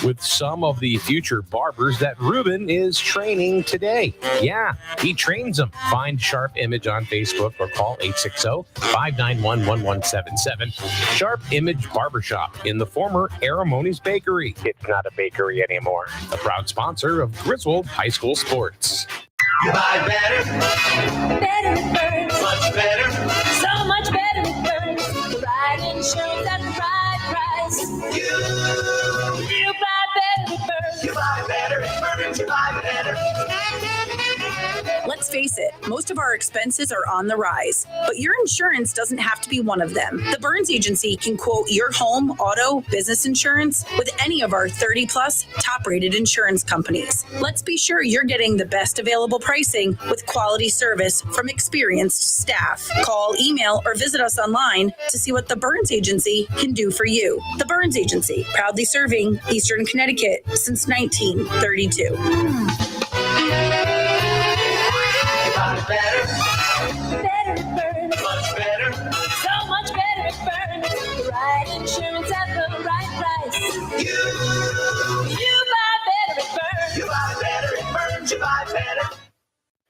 with some of the future barbers that Ruben is training today. Yeah, he trains them. Find Sharp Image on Facebook or call 860-591-1177. Sharp Image Barbershop in the former Aramoni's Bakery. It's not a bakery anymore. A proud sponsor of Griswold High School Sports. You buy better. Better with Burns. Much better. So much better with Burns. The right insurance at the right price. You buy better with Burns. You buy better. Burns, you buy better. Let's face it, most of our expenses are on the rise, but your insurance doesn't have to be one of them. The Burns Agency can quote your home, auto, business insurance with any of our 30-plus top-rated insurance companies. Let's be sure you're getting the best available pricing with quality service from experienced staff. Call, email, or visit us online to see what the Burns Agency can do for you. The Burns Agency, proudly serving Eastern Connecticut since 1932. Better. Better with Burns. Much better. So much better with Burns. The right insurance at the right price. You buy better with Burns. buy better. Burns, you buy better.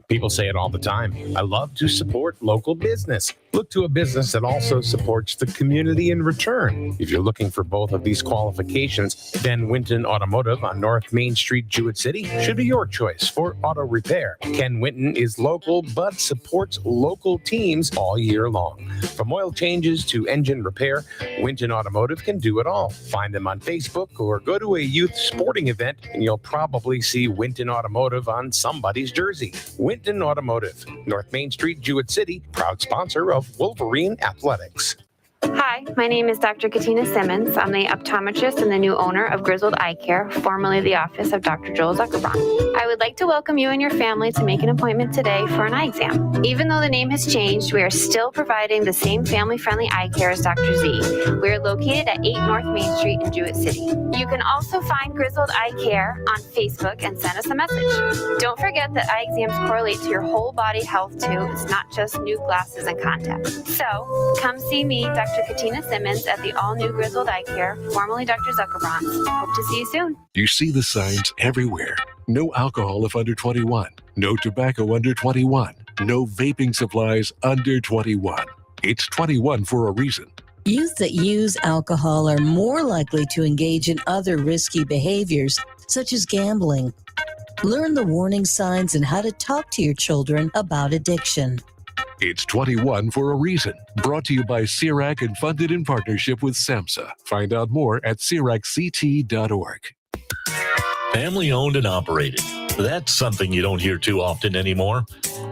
People say it all the time. I love to support local business. Look to a business that also supports the community in return. If you're looking for both of these qualifications, then Winton Automotive on North Main Street, Jewett City should be your choice for auto repair. Ken Winton is local but supports local teams all year long. From oil changes to engine repair, Winton Automotive can do it all. Find them on Facebook or go to a youth sporting event and you'll probably see Winton Automotive on somebody's jersey. Winton Automotive, North Main Street, Jewett City, proud sponsor of Wolverine Athletics. Hi, my name is Dr. Katina Simmons. I'm the optometrist and the new owner of Griswold Eye Care, formerly the office of Dr. Joel Zuckerbrand. I would like to welcome you and your family to make an appointment today for an eye exam. Even though the name has changed, we are still providing the same family-friendly eye care as Dr. Z. We are located at 8 North Main Street in Jewett City. You can also find Griswold Eye Care on Facebook and send us a message. Don't forget that eye exams correlate to your whole body health too. It's not just new glasses and contacts. So, come see me, Dr. Katina Simmons at the all-new Griswold Eye Care, formerly Dr. Zuckerbrand. Hope to see you soon. You see the signs everywhere. No alcohol if under 21. No tobacco under 21. No vaping supplies under 21. It's 21 for a reason. Youth that use alcohol are more likely to engage in other risky behaviors, such as gambling. Learn the warning signs and how to talk to your children about addiction. It's 21 for a reason. Brought to you by CIRAC and funded in partnership with SAMHSA. Find out more at CIRACCT.org. Family owned and operated. That's something you don't hear too often anymore.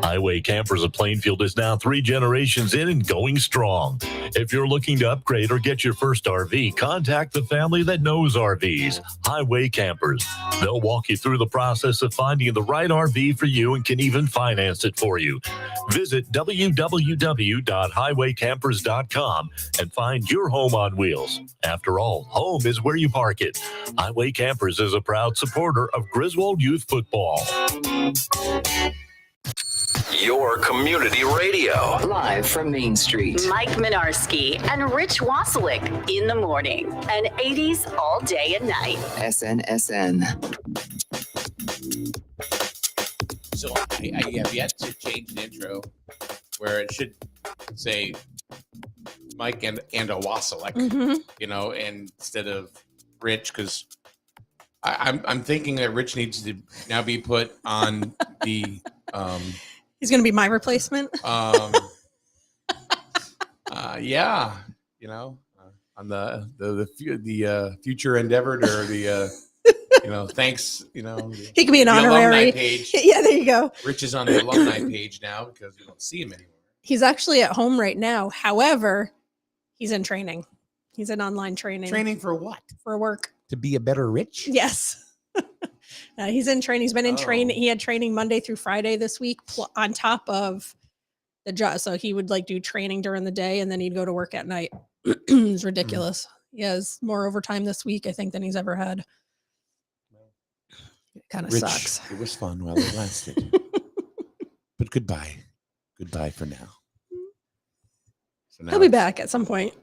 Highway Campers of Plainfield is now 3 generations in and going strong. If you're looking to upgrade or get your first RV, contact the family that knows RVs, Highway Campers. They'll walk you through the process of finding the right RV for you and can even finance it for you. Visit www.highwaycampers.com and find your home on wheels. After all, home is where you park it. Highway Campers is a proud supporter of Griswold Youth Football. Your community radio. Live from Main Street. Mike Minarski and Rich Wasilick in the morning. And 80s all day and night. SNSN. So I have yet to change the intro where it should say Mike and a Wasilick, you know, instead of Rich, because I'm thinking that Rich needs to now be put on the he's going to be my replacement. Yeah, you know, on the future endeavored or the you know, thanks, you know, he can be an honorary page. Yeah, there you go. Rich is on the alumni page now because we don't see him anymore. He's actually at home right now. However, he's in training. He's in online training. Training for what? For work. To be a better Rich? Yes. He's in training. He's been in training. He had training Monday through Friday this week on top of the job. So he would like do training during the day and then he'd go to work at night. It's ridiculous. He has more overtime this week, I think, than he's ever had. It kind of sucks. It was fun while it lasted. But goodbye. Goodbye for now. So now He'll be it's- back at some point.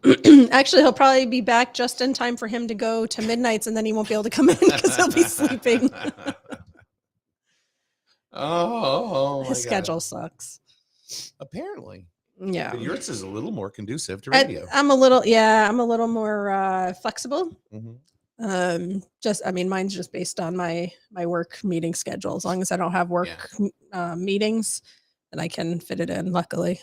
Actually, he'll probably be back just in time for him to go to midnights, and then he won't be able to come in because he'll be sleeping. Oh, my His God. schedule sucks. Apparently. Yeah. But yours is a little more conducive to I, radio. I'm a little more flexible. Mhm. Mine's just based on my work meeting schedule. As long as I don't have work meetings, then I can fit it in. Luckily,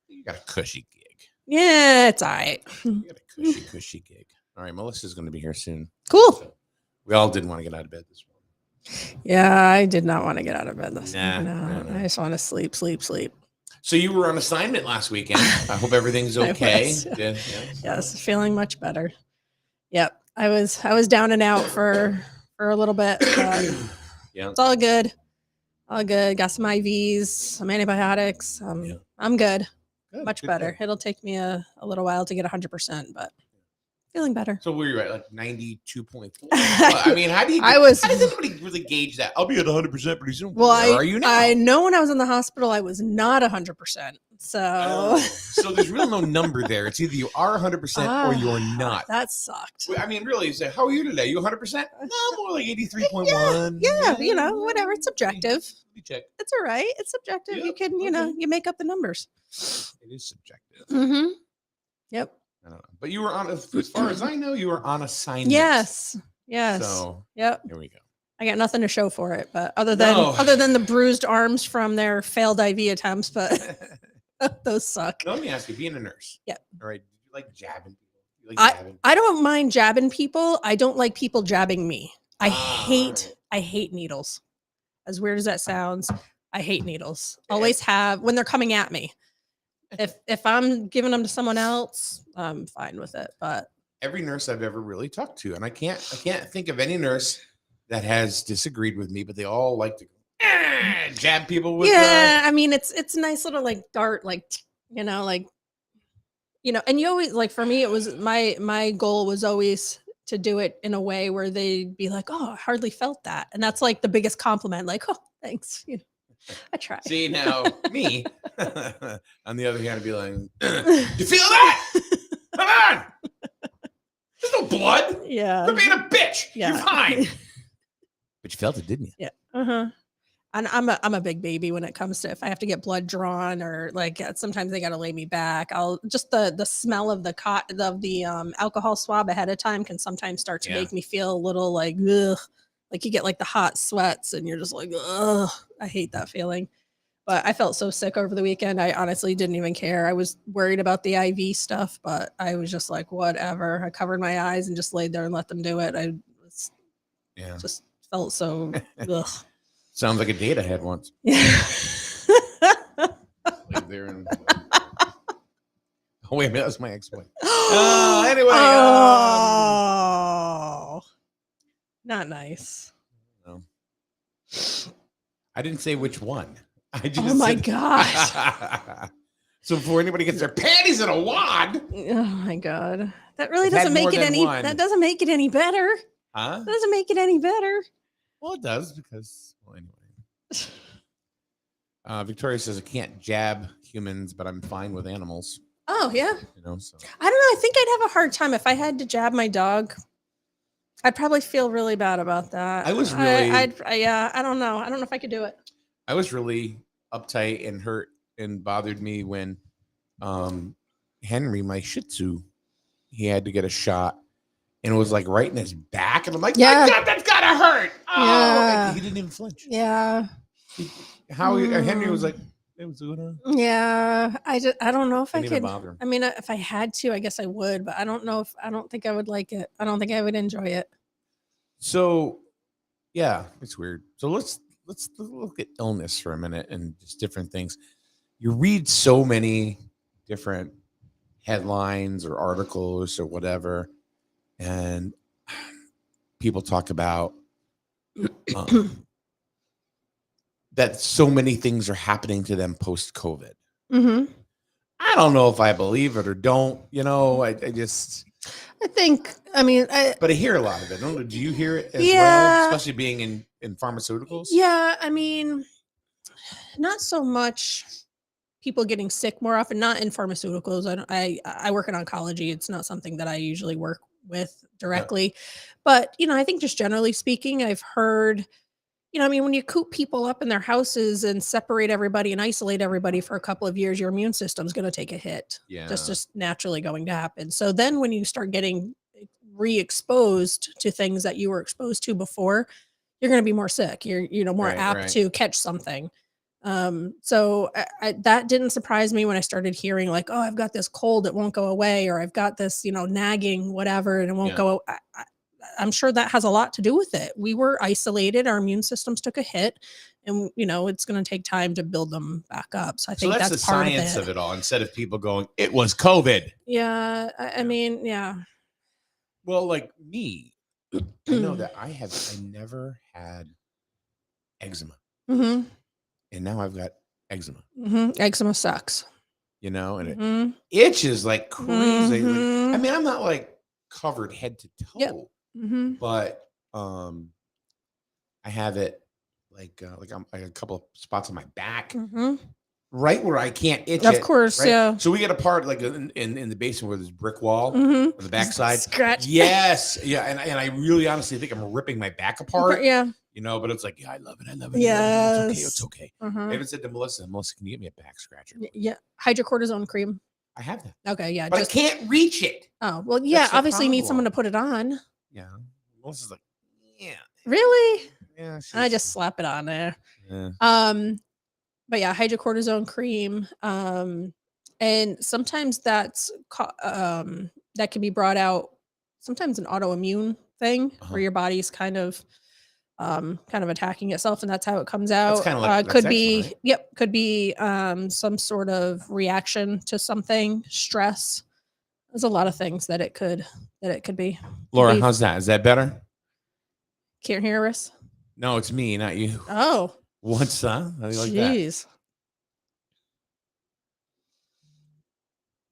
You got a cushy gig. yeah, it's all right. You got a cushy gig. All right, Melissa's going to be here soon. Cool. So we all didn't want to get out of bed this morning. Yeah, I did not want to get out of bed this Nah, morning. No, I just want to sleep. So you were on assignment last weekend. I hope everything's I okay. was. Yeah. Yes, feeling much better. Yep, I was down and out for a little bit. But Yeah. it's all good. All good. Got some IVs, some antibiotics. I'm good. Good, Much good, better. good. It'll take me a little while to get 100%, but feeling better. So were you at like 92.4? Well, I mean, how do you? I How was- does anybody really gauge that? I'll be at 100% pretty soon. Well, Where are you now? I know when I was in the hospital, I was not 100%. So So there's really no number there. It's either you are 100% or you're not. that sucked. I mean, really, you say, how are you today? You 100%? No, more like 83.1. Yeah, whatever. It's subjective. You check. It's all right. It's subjective. Yeah, You can, you make up the numbers. It is subjective. Mm-hmm. Yep. I don't know. But you were on, as far as I know, you were on assignment. Yes. So Yep. here we go. I got nothing to show for it, but other than the bruised arms from their failed IV attempts, but those suck. Now, let me ask you, being a nurse. Yep. All right. Do you like jabbing people? You like jabbing? I don't mind jabbing people. I don't like people jabbing me. I hate needles. As weird as that sounds, I hate needles. Always have when they're coming at me. If I'm giving them to someone else, I'm fine with it. But Every nurse I've ever really talked to, and I can't think of any nurse that has disagreed with me, but they all like to jab people with yeah, I mean it's a nice little like dart, like and you always like for me it was my goal was always to do it in a way where they'd be like, oh, I hardly felt that, and that's like the biggest compliment, like, oh, thanks, I try. See, now me, on the other hand, I'd be like, you feel that? Come on. There's no blood. Yeah. Quit being a bitch. Yeah. You're fine. But you felt it, didn't you? Yeah. Uh-huh. And I'm a big baby when it comes to if I have to get blood drawn or like sometimes they got to lay me back. I'll just the smell of the alcohol swab ahead of time can sometimes start to make me feel a little like ugh, like you get like the hot sweats and you're just like ugh, I hate that feeling. But I felt so sick over the weekend. I honestly didn't even care. I was worried about the IV stuff, but I was just like whatever. I covered my eyes and just laid there and let them do it. I was just felt so ugh. Sounds like a date I had once. Yeah. Laid there and oh wait a minute, that was my ex-wife. Anyway. Oh, not nice. No. I didn't say which one. I just Oh my said- gosh. So before anybody gets their panties in a wad, Oh my god. That really I've had doesn't make more it than any one. that doesn't make it any better. huh? That doesn't make it any better. Well, it does because well, anyway. Victoria says I can't jab humans, but I'm fine with animals. Oh yeah. You know, so I don't know. I think I'd have a hard time if I had to jab my dog. I'd probably feel really bad about that. I was really- I don't know. I don't know if I could do it. I was really uptight and hurt and bothered me when Henry, my Shih Tzu, he had to get a shot, and it was like right in his back, and I'm like, Yeah. my God, that's gotta hurt. Oh, Yeah. and he didn't even flinch. Yeah. Henry was like, it was gonna. Yeah. I don't know if I Didn't even could. bother him. I mean, if I had to, I guess I would, but I don't think I would like it. I don't think I would enjoy it. So, yeah, it's weird. So let's look at illness for a minute and just different things. You read so many different headlines or articles or whatever, and people talk about that so many things are happening to them post-COVID. Mm-hmm. I don't know if I believe it or don't. You know, I just. I think. I mean, But I hear a lot of it. Do you hear it as Yeah. well? Especially being in pharmaceuticals. yeah. I mean, not so much people getting sick more often, not in pharmaceuticals. I work in oncology. It's not something that I usually work with directly, but I think just generally speaking, I've heard, I mean, when you coop people up in their houses and separate everybody and isolate everybody for a couple of years, your immune system's going to take a hit. Yeah. That's just naturally going to happen. So then when you start getting re-exposed to things that you were exposed to before, you're going to be more sick. You're, more apt to catch something. So that didn't surprise me when I started hearing like, oh, I've got this cold, it won't go away, or I've got this, nagging, whatever, and it won't go. I'm sure that has a lot to do with it. We were isolated. Our immune systems took a hit, and it's going to take time to build them back up. So I think that's the part science of of it all. Instead of people going, it was COVID. Yeah. I mean, yeah. Well, like me, I know that I never had eczema. Mm-hmm. And now I've got eczema. Mm-hmm. Eczema sucks. And Mm-hmm. it itches like crazy. Mhm. I mean, I'm not like covered head to toe, Yep. Mm-hmm. but I have it like I got a couple of spots on my back, Mm-hmm. right where I can't itch Of it, course, right? yeah. So we get a part like in the basement where there's brick wall Mm-hmm. on the backside. Scratch. Yes, yeah, and I really honestly think I'm ripping my back apart. Yeah. But it's like, yeah, I love it. I love it. Yes. It's okay. Uh-huh. I even said to Melissa, can you get me a back scratcher? Yeah. Hydrocortisone cream. I have that. Okay. Yeah. But I can't reach it. Oh, well, yeah. That's the Obviously, you need someone to problem. put it on. Yeah. Melissa's like, yeah. Really? Yeah. I just slap it on there. Yeah. But yeah, hydrocortisone cream. And sometimes that can be brought out. Sometimes an autoimmune thing where your body's kind of attacking itself, and that's how it comes out. That's kind of like could that's be eczema, right? Yep, could be some sort of reaction to something, stress. There's a lot of things that it could be. Laura, Beef. how's that? Is that better? Can't hear us? No, it's me, not you. Oh, What's that? How do you like that? jeez.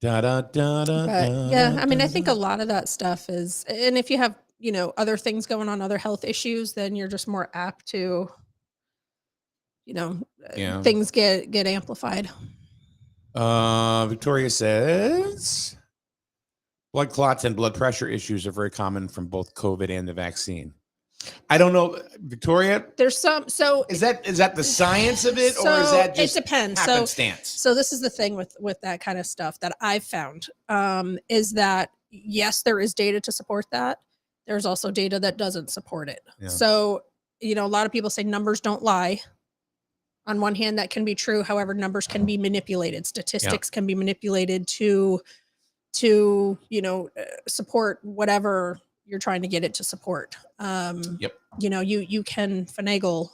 Da, da, da, da, But yeah, I mean, I think a lot of that stuff is, and if you have, other things going on, other health issues, then you're just more apt to, Yeah. things get amplified. Victoria says blood clots and blood pressure issues are very common from both COVID and the vaccine. I don't know, Victoria. There's some. So Is that the science of it, or is that just it depends? happenstance? So this is the thing with that kind of stuff that I've found, is that yes, there is data to support that. There's also data that doesn't support it. Yeah. So a lot of people say numbers don't lie. On one hand, that can be true. However, numbers can be manipulated. Statistics can be manipulated to support whatever you're trying to get it to support. Yep. You can finagle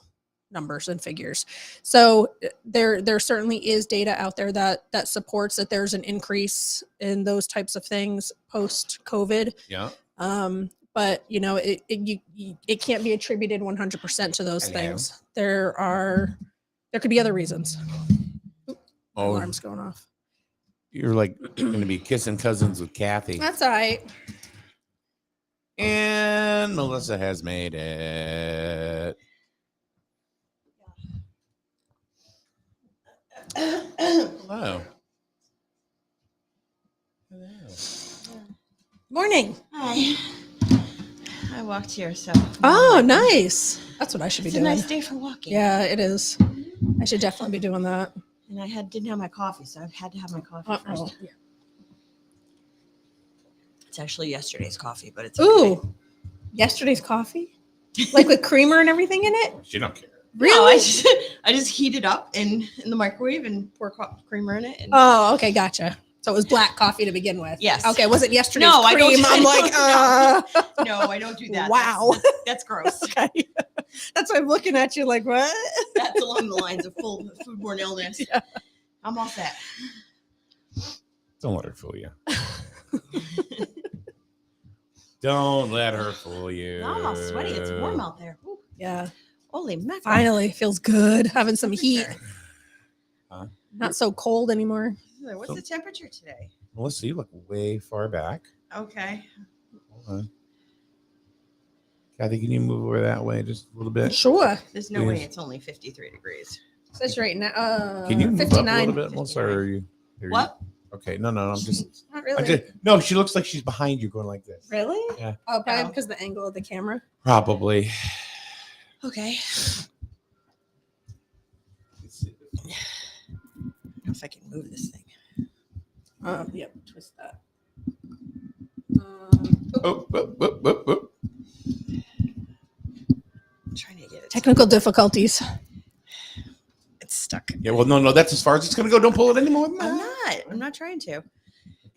numbers and figures. So there certainly is data out there that supports that there's an increase in those types of things post COVID. Yeah. But it can't be attributed 100% to those things. There could be other reasons. Oh, Alarm's going off. you're like going to be kissing cousins with Kathy. That's all right. And Melissa has made it. Hello. Morning. Hi. I walked here, so. Oh, nice. That's what I should be It's a doing. nice day for walking. Yeah, it is. I should definitely be doing that. And I didn't have my coffee, so I had to have my coffee Uh-oh. first. It's actually yesterday's coffee, but it's Ooh, okay. yesterday's coffee? Like with creamer and everything in it? She don't care. Really? No, I just heat it up in the microwave and pour creamer in it. And Oh, okay, gotcha. So it was black coffee to begin with. Yes. Okay, was it yesterday's No, I don't- cream? I'm like, no, I don't do that. Wow. That's gross. Okay. That's why I'm looking at you like, what? That's along the lines of full foodborne illness. Yeah. I'm all set. Don't let her fool you. Don't let her fool you. I'm all sweaty. It's warm out there. Ooh, Yeah. holy mackerel. Finally, feels good having some heat. Huh? Not so cold anymore. What's the temperature today? Melissa, you look way far back. Okay. Hold on. Kathy, can you move over that way just a little bit? Sure. There's no way Please. it's only 53 degrees. Says right now. Can you move up a 59. little bit, Melissa? Or are you? What? Okay. No. I'm just. Not really. No, she looks like she's behind you, going like this. Really? Yeah. Oh, probably because the angle of the camera. Probably. Okay. If I can move this thing. Yep. Twist that. Oh. I'm trying to get it. Technical difficulties. It's stuck. Yeah. Well, no. That's as far as it's gonna go. Don't pull it anymore than that. I'm not trying to.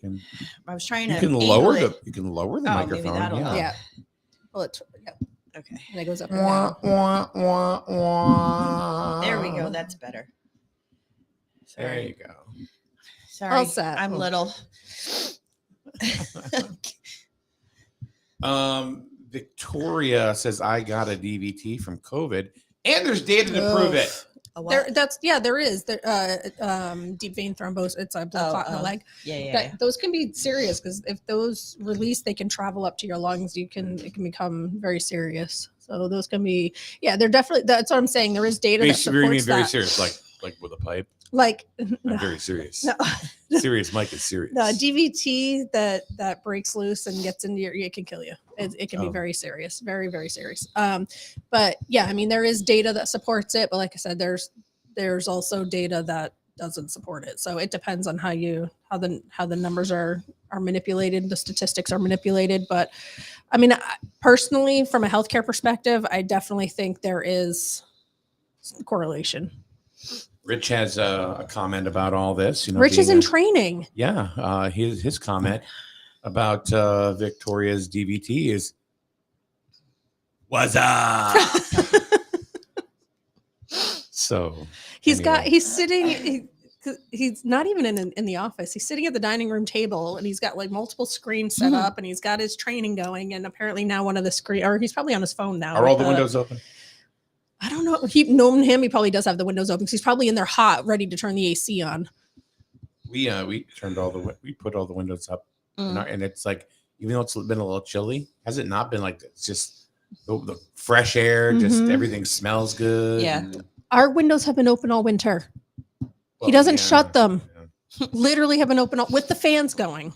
Can- I was trying You to. can angle lower it. the. You can lower the Oh, maybe microphone. that'll help. Yeah. Well, yep. Okay. And it goes up. Wah, wah, wah, wah. There we go. That's better. There Sorry. you go. Sorry. All set. I'm little. Victoria says I got a DVT from COVID, and there's data to prove it. A what? There is deep vein thrombosis. It's a blood clot in the leg. Yeah. Those can be serious because if those release, they can travel up to your lungs. It can become very serious. So those can be, they're definitely. That's what I'm saying. There is data that supports Very that. serious, like with a pipe. Like I'm very serious. No. Serious, Mike is serious. No, DVT that breaks loose and gets into it can kill you. It can be very serious, very, very serious. But yeah, I mean, there is data that supports it, but like I said, there's also data that doesn't support it. So it depends on how the numbers are manipulated, the statistics are manipulated. But I mean, personally, from a healthcare perspective, I definitely think there is correlation. Rich has a comment about all this. Rich is in training. Yeah, his comment about Victoria's DVT is, "What's up?" So he's sitting. He's not even in the office. He's sitting at the dining room table, and he's got like multiple screens set up, and he's got his training going. And apparently now one of the screen, or he's probably on his phone now. Are all the windows open? I don't know. Knowing him, he probably does have the windows open because he's probably in there hot, ready to turn the AC on. We turned we put all the windows up, and it's like, even though it's been a little chilly, has it not been like, it's just the fresh air, just everything smells good. Yeah. Our windows have been open all winter. He doesn't shut them. Literally have been open with the fans going.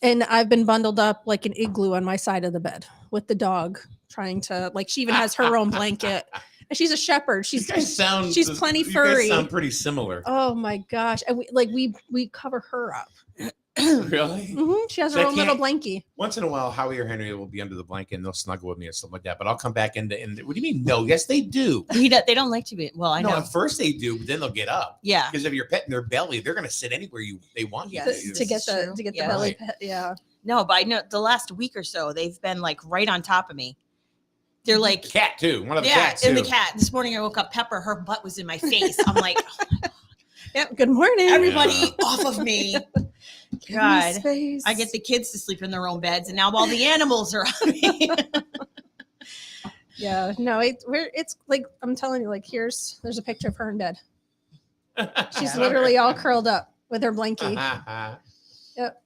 And I've been bundled up like an igloo on my side of the bed with the dog, trying to, like, she even has her own blanket. And she's a shepherd. She's plenty furry. You guys sound pretty similar. Oh my gosh. And we cover her up. Really? She has her own little blankie. Once in a while, Howie or Henry will be under the blanket and they'll snuggle with me and stuff like that. But I'll come back into. What do you mean? No, yes, they do. They don't like to be. Well, I know. At first they do, but then they'll get up. Yeah. Because if you're petting their belly, they're going to sit anywhere they want you to get the belly pet. Yeah. No, but I know the last week or so they've been like right on top of me. They're like cat too. One of the cats. too. The cat. This morning I woke up, Pepper, her butt was in my face. I'm like, oh my God. Yep. Good morning. Everybody off of me. God. I get the kids to sleep in their own beds, and now all the animals are on me. Yeah. No, it's like, I'm telling you, like, there's a picture of her in bed. She's literally all curled up with her blankie. Yep.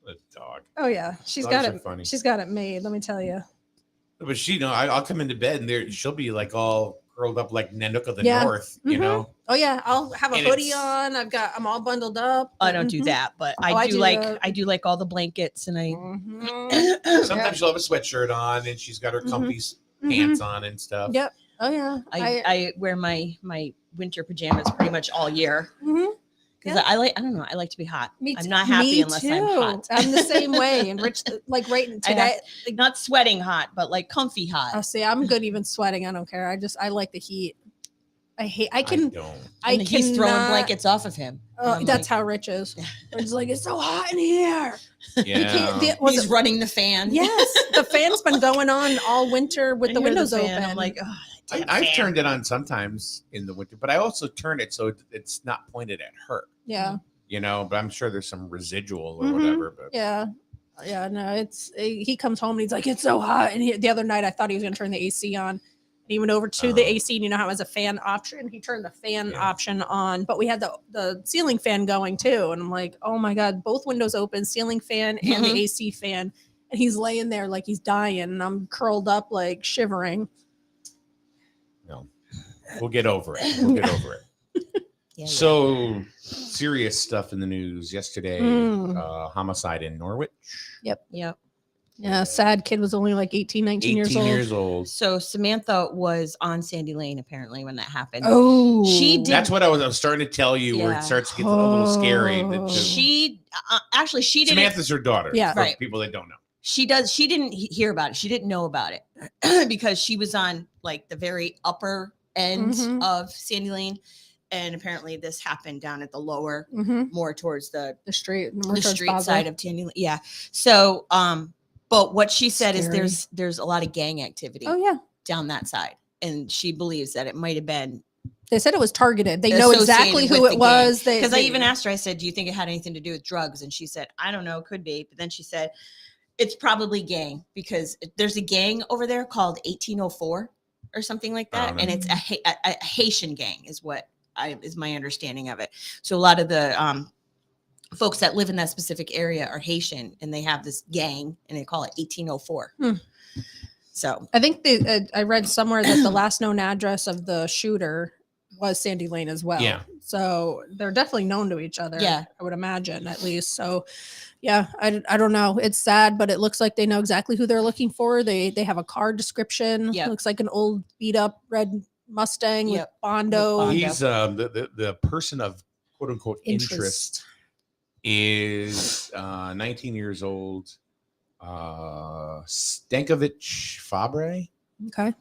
The dog. Oh yeah. She's Dogs got are it. funny. She's got it made. Let me tell you. But I'll come into bed and she'll be like all curled up like Nanook of the Yeah. North, you know? Oh yeah. I'll have a And hoodie on. I'm all bundled up. I don't do that, but I do like all the blankets, and Sometimes she'll have a sweatshirt on and she's got her comfy pants on and stuff. Yep. Oh yeah. I wear my winter pajamas pretty much all year. Because I like to be hot. I'm not happy unless I'm hot. I'm the same way. And Rich, like right today, not sweating hot, but like comfy hot. Oh, see, I'm good even sweating. I don't care. I like the heat. He's throwing blankets off of him. That's how Rich is. Rich is like, it's so hot in here. Yeah. He's running the fan. Yes. The fan's been going on all winter with the windows open. I'm like, oh, I've turned it on sometimes in the winter, but I also turn it so it's not pointed at her. Yeah. You know, but I'm sure there's some residual or whatever. But yeah. No, he comes home and he's like, it's so hot. And the other night I thought he was going to turn the AC on. He went over to the AC, and you know how it has a fan option. He turned the fan option on, but we had the ceiling fan going too. And I'm like, oh my God, both windows open, ceiling fan and the AC fan. And he's laying there like he's dying, and I'm curled up like shivering. No. We'll get over it. We'll get over it. So serious stuff in the news yesterday. Homicide in Norwich. Yep. Yeah, sad kid was only like 18, 19 years old. So Samantha was on Sandy Lane apparently when that happened. Oh, she did. That's what I was starting to tell you where it starts to get a little scary. She didn't. Samantha's her daughter. Yeah. For Right. people that don't know. She didn't hear about it. She didn't know about it because she was on like the very upper end of Sandy Lane. And apparently this happened down at the lower, more towards the street side of Sandy Lane. Yeah. So, but what she said Scary. is there's a lot of gang activity down that side. And she believes that it might have been. They said it was targeted. They know exactly who it was. Because I even asked her, I said, do you think it had anything to do with drugs? And she said, I don't know, could be. But then she said, it's probably gang because there's a gang over there called 1804 or something like that. And it's a Haitian gang is what is my understanding of it. So a lot of the folks that live in that specific area are Haitian and they have this gang and they call it 1804. So I think I read somewhere that the last known address of the shooter was Sandy Lane as well. Yeah. So they're definitely known to each other. Yeah. I would imagine at least. So yeah, I don't know. It's sad, but it looks like they know exactly who they're looking for. They have a car description. Yep. Looks like an old beat up red Mustang with Bondo. He's the person of quote unquote interest is 19 years old. Stankovic Fabre. Okay.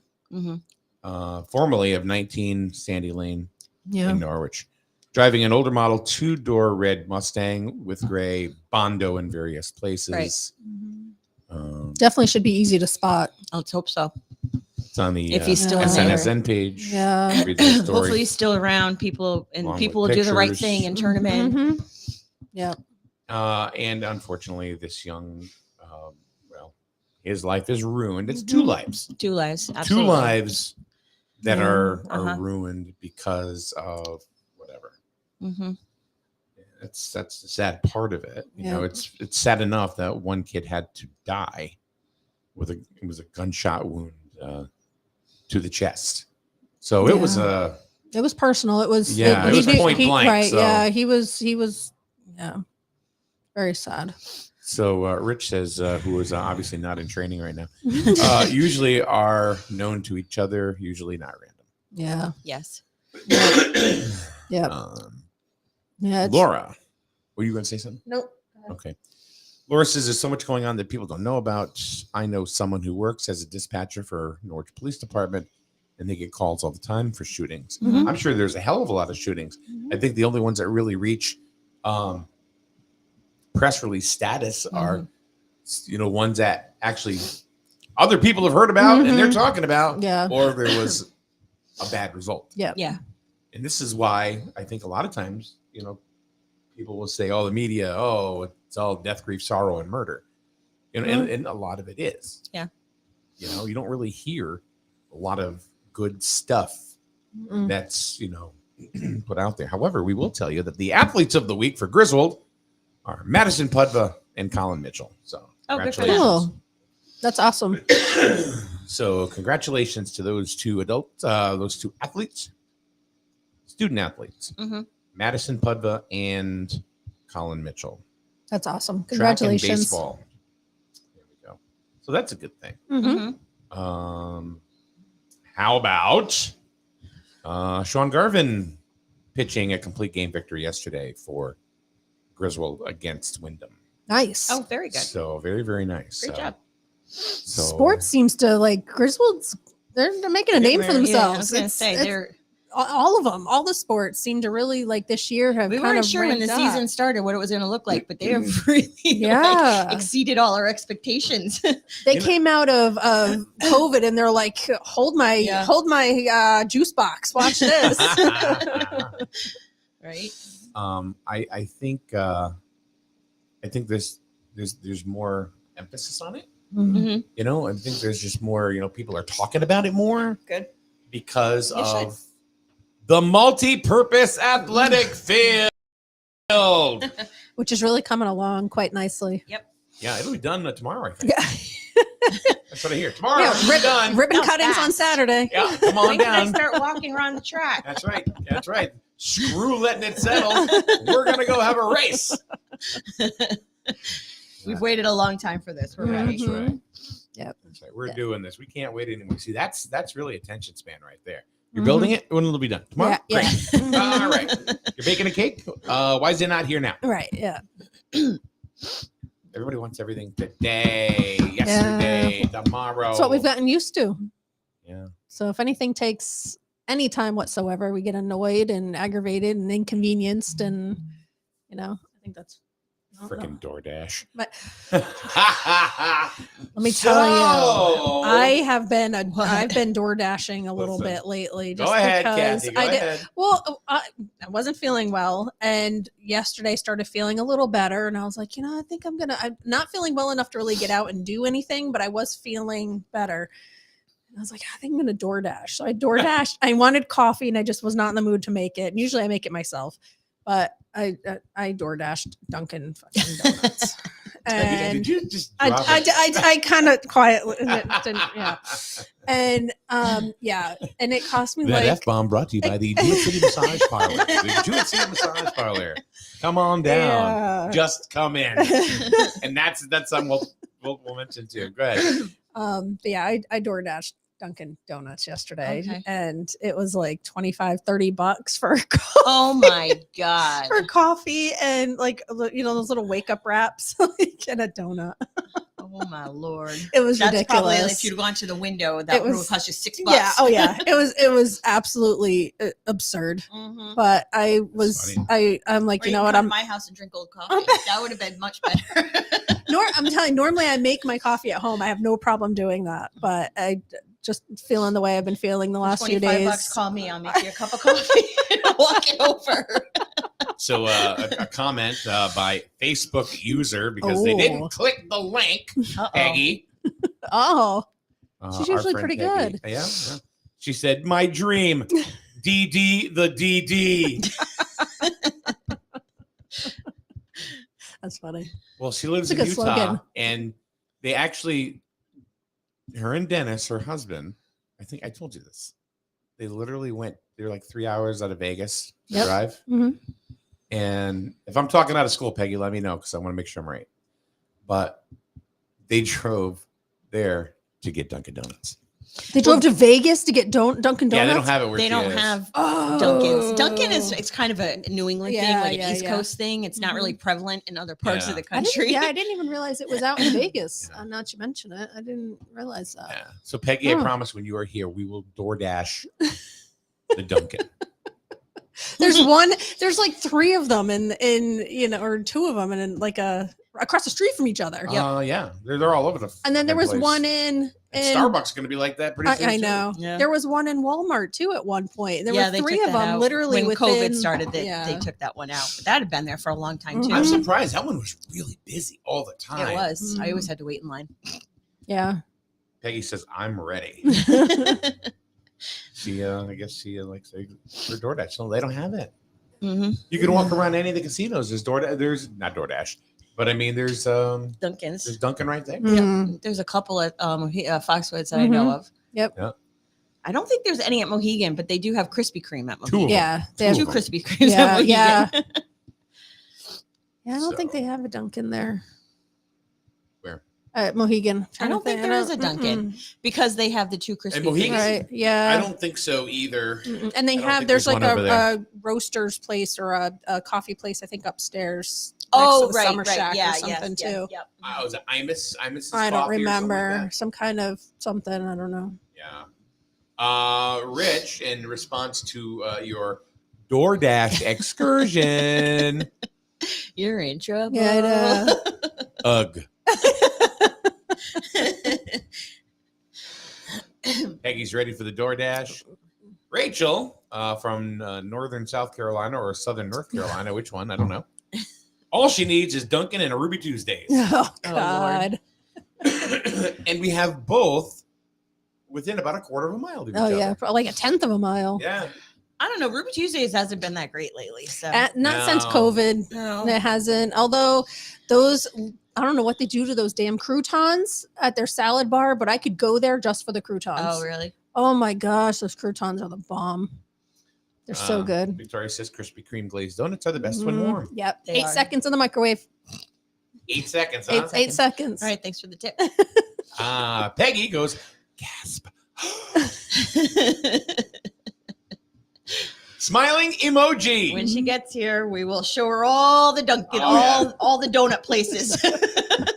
Formerly of 19 Sandy Lane Yeah. in Norwich. Driving an older model 2-door red Mustang with gray Bondo in various places. Right. Definitely should be easy to spot. Let's hope so. It's on the If he's still in SNSN page. Yeah. Read the story. Hopefully he's still around. People Along will with do the right pictures. thing and turn him in. Yeah. And unfortunately, this young, his life is ruined. It's two lives. Two lives. Two Absolutely. lives that Yeah. are ruined because of whatever. That's the sad part of it. You know, it's sad enough that one kid had to die with it was a gunshot wound to the chest. So it was It was personal. It was Yeah, it was point blank, Right. so- Yeah. He was very sad. So Rich says, who is obviously not in training right now, usually are known to each other, usually not random. Yeah. Yes. Yeah. Yeah. Laura, were you going to say something? Nope. Okay. Laura says there's so much going on that people don't know about. I know someone who works as a dispatcher for Norwich Police Department, and they get calls all the time for shootings. I'm sure there's a hell of a lot of shootings. I think the only ones that really reach press release status are, ones that actually other people have heard about and they're talking about, or there was a bad result. Yeah. And this is why I think a lot of times, people will say, oh, the media, it's all death, grief, sorrow, and murder. And a lot of it is. Yeah. You don't really hear a lot of good stuff that's, put out there. However, we will tell you that the athletes of the week for Griswold are Madison Pudva and Colin Mitchell. So good for them. Cool. That's awesome. So congratulations to those two those two athletes, student athletes, Madison Pudva and Colin Mitchell. That's awesome. Track and Congratulations. baseball. There we go. So that's a good thing. How about Sean Garvin pitching a complete game victory yesterday for Griswold against Wyndham? Nice. Oh, very good. So very, very nice. Great job. So Sports seems to Griswold's. They're making a name for Yeah, I themselves. was gonna say they're all of them. All the sports seem to really this year have. we kind weren't of sure when the ramped up. season started what it was going to look like, but they have really exceeded all our expectations. They came out of COVID and they're like, hold my juice box. Watch this. Right. I think there's more emphasis on it. I think there's just more, people are talking about it more. Good. Because of the multi-purpose athletic field. Which is really coming along quite nicely. Yep. Yeah, it'll be done tomorrow, I think. Yeah. what I hear. Tomorrow, Yeah, we're done. ribbon That was cuttings on fast. Saturday. Yeah, come on When can I down. start walking around the track? That's right. That's right. Screw letting it settle. We're gonna go have a race. We've waited a long time for this. We're ready. That's right. Yep. That's right. We're doing this. We can't wait anymore. See, that's really attention span right there. You're building it. When will it be done? Tomorrow. Yeah. Great. All right. You're baking a cake. Why is it not here now? Right. Yeah. Everybody wants everything today, yesterday, tomorrow. That's what we've gotten used to. Yeah. So if anything takes any time whatsoever, we get annoyed and aggravated and inconvenienced, and I think that's Freaking DoorDash. But let me tell you, I've been door dashing a little bit lately. Just Go ahead, because Kathy. Go ahead. I wasn't feeling well, and yesterday started feeling a little better, and I was like, I think I'm not feeling well enough to really get out and do anything, but I was feeling better. And I was like, I think I'm gonna DoorDash. So I DoorDashed. I wanted coffee, and I just was not in the mood to make it. And usually I make it myself, but I DoorDashed Dunkin' fucking Donuts. And Did you just I kind of quietly didn't, yeah. And and it cost me that like F-bomb brought to you by the Jewett City Massage Parlor. The Jewett City Massage Parlor. Come on down. Yeah. Just come in. And that's something we'll mention too. Go ahead. But yeah, I DoorDashed Dunkin' Donuts yesterday, Okay. and it was like $25-$30 for Oh my God. for coffee and like those little wake up wraps and a donut. Oh my Lord. It was That's ridiculous. probably if you'd gone to the window, that It would was- cost you $6. Yeah. Oh yeah. It was absolutely absurd. Mhm. But I'm like, Or you know can what? come I'm to my house and drink old coffee. That would have been much better. I'm telling you, normally I make my coffee at home. I have no problem doing that, but I just feeling the way I've been feeling the last few days. $25, call me. I'll make you a cup of coffee and walk it over. So a comment by Facebook user because they didn't click the link, Peggy. Oh, she's Our usually friend pretty Peggy. good. Yeah. She said, "My dream, DD the DD." That's funny. Well, she lives It's a in good Utah, slogan. and they actually, her and Dennis, her husband, I think I told you this. They literally went. They're like 3 hours out of Vegas to Yep. drive. Mhm. And if I'm talking out of school, Peggy, let me know because I want to make sure I'm right. But they drove there to get Dunkin' Donuts. They drove to Vegas to get Dunkin' Donuts. Yeah, they don't have it where They she don't is. have Oh. Dunkin's. Dunkin' it's kind of a New England thing, Yeah, like yeah, an East yeah. Coast thing. It's not really prevalent in other parts of the I didn't, country. I didn't even realize it was out in Vegas. Now that you mention it, I didn't realize that. Yeah. So Peggy, I Oh. promise when you are here, we will DoorDash the Dunkin'. There's like three of them or two of them and like across the street from each other. Yeah, they're all over the. And then there fucking was place. one in Starbucks going to be like that pretty soon. I too. know. Yeah. There was one in Walmart too at one point. There Yeah, were they three took of that them out. literally when within, COVID started. They yeah. took that one out. But that had been there for a long time too. I'm surprised that one was really busy all the time. It was. I always had to wait in line. Yeah. Peggy says, "I'm ready." I guess she likes her DoorDash. No, they don't have it. Mm-hmm. You can walk around any of the casinos. There's DoorDash. There's not DoorDash, but I mean, there's Dunkin's. There's Dunkin' right there. Yep. There's a couple at Foxwoods that I know of. Yep. Yeah. I don't think there's any at Mohegan, but they do have Krispy Kreme at Mohegan. Two of them. Yeah. They have Two Krispy Kremes Yeah, at Mohegan. yeah. Yeah, I don't think they have a Dunkin' there. Where? At Mohegan. I don't think there is a Dunkin' because they have the two Krispy Mohegan? Kremes. Right. Yeah. I don't think so either. And they I don't have think there's like one over there. a roaster's place or a coffee place I think upstairs. Oh, next to the right, Summer right. Shack Yeah, or something yes, too. Yep. Oh, is it Imus? Imus. I don't Coffee or something like remember. that? Some kind of something. I don't know. Yeah. Rich, in response to your DoorDash excursion. You're in trouble. Yeah, I know. Ugh. Peggy's ready for the DoorDash. Rachel from northern South Carolina or southern North Carolina, which one? I don't know. All she needs is Dunkin' and a Ruby Tuesdays. Oh Lord. God. And we have both within about a quarter of a mile of each Oh other. yeah, probably like a tenth of a mile. Yeah. I don't know. Ruby Tuesdays hasn't been that great lately. So Not since No. COVID. No. It hasn't. Although those I don't know what they do to those damn croutons at their salad bar, but I could go there just for the croutons. Oh, really? Oh my gosh, those croutons are the bomb. They're so good. Victoria says Krispy Kreme glazed donuts are the best when warm. Yep. They 8 are. seconds in the microwave. 8 seconds, huh? 8 seconds. All right, thanks for the tip. Peggy goes, gasp. Smiling emoji. When she gets here, we will show her all the Dunkin', all the donut places.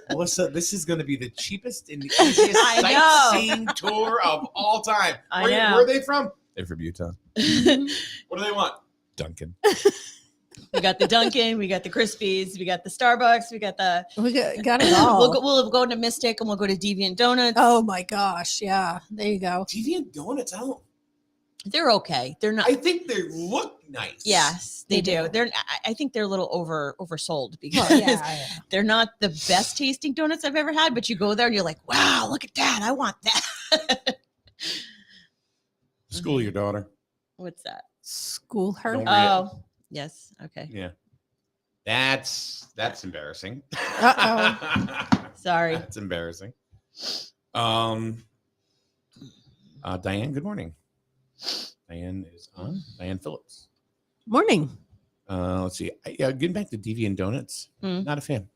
Melissa, this is going to be the cheapest and the easiest I know. sightseeing tour of all time. I Where know. are they from? They're from Utah. What do they want? Dunkin'. We got the Dunkin', we got the Krispies, we got the Starbucks, we got the. We got it all. We'll go to Mystic and we'll go to Deviant Donuts. Oh my gosh. Yeah. There you go. Deviant Donuts, They're okay. They're not. I think they look nice. Yes, they do. I think they're a little oversold because they're not the best tasting donuts I've ever had. But you go there and you're like, wow, look at that! I want that. School your daughter. What's that? School her. Don't Oh, yes. Okay. Yeah. That's embarrassing. Sorry. That's embarrassing. Diane, good morning. Diane is on. Diane Phillips. Morning. Let's see. Getting back to Deviant Donuts. Not a fan.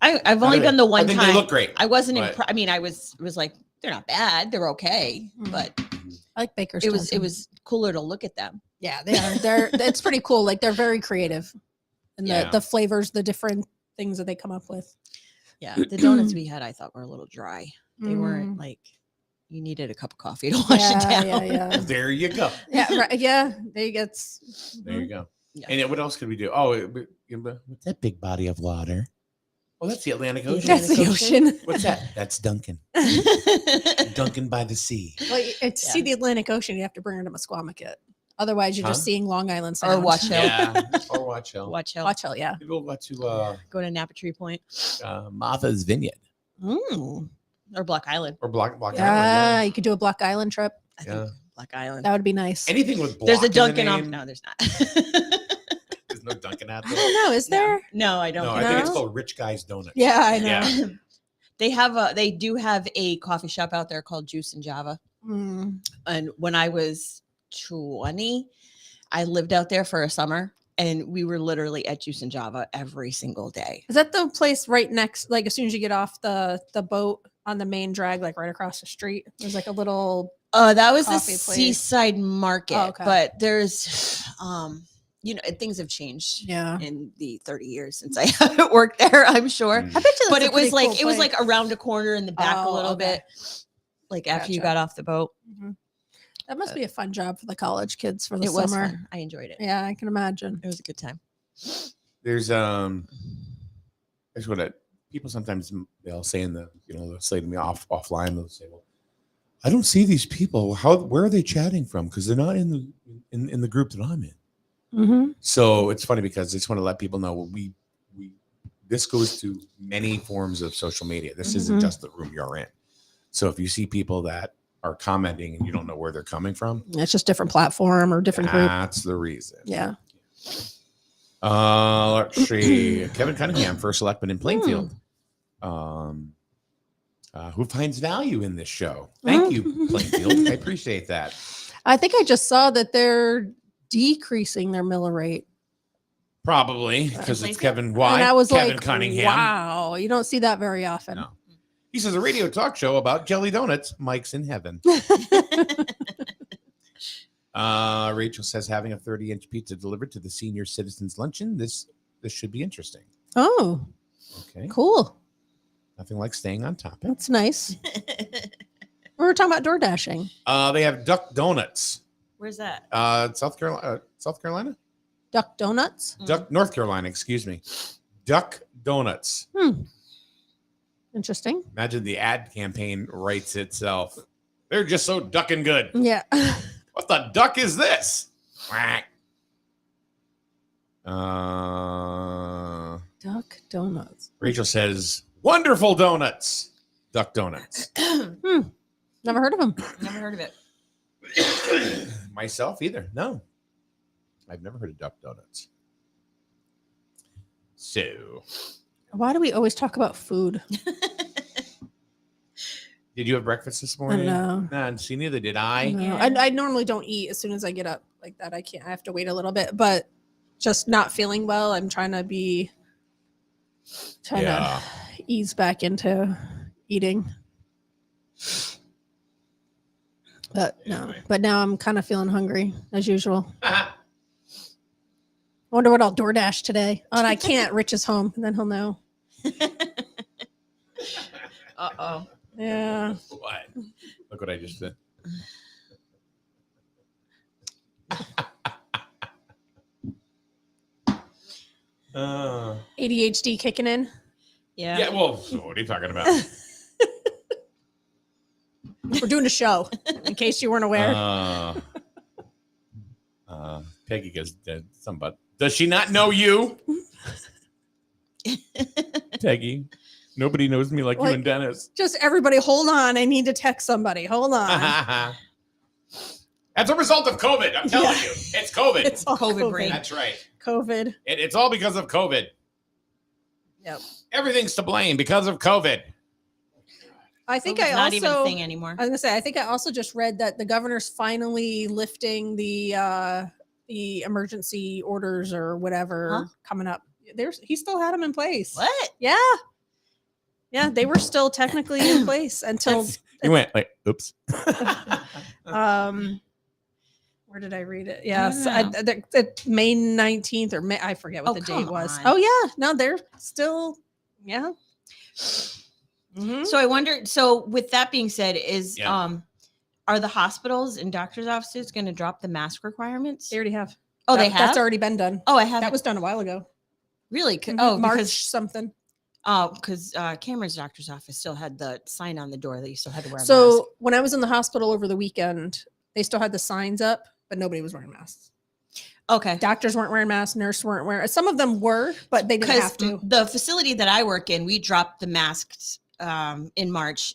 I've only been the one I think time. they look great. I wasn't. but- I mean, I was like, they're not bad. They're okay, but I like Baker's. it dozen. was cooler to look at them. Yeah, they are. It's pretty cool. Like they're very creative, and Yeah. the flavors, the different things that they come up with. Yeah, the donuts we had, I thought were a little dry. They weren't like you needed a cup of coffee to wash it down. Yeah. There you go. Yeah, right. Yeah, there you go. There you go. Yeah. And what else could we do? Oh, what's that big body of water? Oh, that's the Atlantic Ocean. That's the ocean. What's that? That's Duncan. Duncan by the sea. Well, to see the Atlantic Ocean, you have to bring her to Musquamacut. Otherwise, you're just Huh? seeing Long Island Or Sound. Watch Hill. Yeah. Or Watch Hill. Watch Hill. Watch Hill, yeah. Maybe we'll go to Go to Napa Tree Point Martha's Vineyard or Block Island. or Block Yeah, Island. you could do a Block Island trip. I think Block Island. That would be nice. Anything with block There's a in the Dunkin' off. name. No, there's not. There's no Dunkin' out I there. don't know. Is there? No, I don't. No, think I think it's No? called Rich Guy's Donuts. Yeah, I know. Yeah. They do have a coffee shop out there called Juice and Java. And when I was 20, I lived out there for a summer and we were literally at Juice and Java every single day. Is that the place right next? Like as soon as you get off the boat on the main drag, like right across the street, there's like a little. That was the coffee place. Seaside Market, Oh, okay. but there's, things have changed. Yeah. In the 30 years since I haven't worked there, I'm sure. I bet you that's But a it was pretty like cool place. around a corner in the back a Oh, little okay. bit, like after you Gotcha. got off the boat. That must be a fun job for the college kids for the It was summer. fun. I enjoyed it. Yeah, I can imagine. It was a good time. There's what people sometimes they'll say they'll say to me offline, they'll say, well, I don't see these people. Where are they chatting from? Because they're not in the group that I'm in. Mm-hmm. So it's funny because I just want to let people know we this goes to many forms of social media. This isn't just the room you're in. So if you see people that are commenting and you don't know where they're coming from, It's just different platform or different group. that's the reason. Yeah. Let's see. Kevin Cunningham, first selectman in Plainfield. Who finds value in this show? Thank you, Plainfield. I appreciate that. I think I just saw that they're decreasing their miller rate. Probably because it's Kevin. And Why? I was Kevin like, Cunningham. wow, you don't see that very often. No. He says a radio talk show about jelly donuts. Mike's in heaven. Rachel says having a 30-inch pizza delivered to the senior citizens luncheon. This should be interesting. Oh, Okay. cool. Nothing like staying on topic. That's nice. We were talking about door dashing. They have Duck Donuts. Where's that? South Carolina? Duck donuts. North Carolina, excuse me. Duck Donuts. Interesting. Imagine the ad campaign writes itself. They're just so ducking good. Yeah. What the duck is this? Quack. Duck donuts. Rachel says, wonderful donuts. Duck Donuts. Never heard of them. Never heard of it. Myself either. No. I've never heard of Duck Donuts. So, Why do we always talk about food? Did you have breakfast this morning? No. Nah, see, neither did I. No, I normally don't eat as soon as I get up like that. I can't. I have to wait a little bit, but just not feeling well. I'm trying to ease back into eating. But no, but now I'm kind of feeling hungry as usual. I wonder what I'll DoorDash today. Oh, and I can't. Rich is home, and then he'll know. Uh-oh. Yeah. What? Look what I just did. ADHD kicking in. Yeah. Yeah, well, so what are you talking about? We're doing a show, in case you weren't aware. Peggy goes dead. Somebody. Does she not know you? Peggy. Nobody knows me like you and Dennis. Just everybody, hold on. I need to text somebody. Hold on. That's a result of COVID. I'm telling you. It's COVID. It's all COVID brain. That's right. COVID. It's all because of COVID. Yep. Everything's to blame because of COVID. I think COVID's I not even a also thing anymore. I was gonna say I think I also just read that the governor's finally lifting the emergency orders or whatever coming up. He still had them in place. What? Yeah. Yeah, they were still technically in place until You went like, oops. where did I read it? Yes, May 19th or May, I forget what the date was. on. Oh yeah, no, they're still So I wonder. So with that being said, is Yeah. are the hospitals and doctors' offices going to drop the mask requirements? They already have. Oh, they have. That's already been done. Oh, I have. That was done a while ago. Really? Oh, March because something. oh, because Cameron's doctor's office still had the sign on the door that you still had to wear a mask. So when I was in the hospital over the weekend, they still had the signs up, but nobody was wearing masks. Okay. Doctors weren't wearing masks. Nurses weren't wearing. Some of them were, but they didn't have to. The facility that I work in, we dropped the masks in March,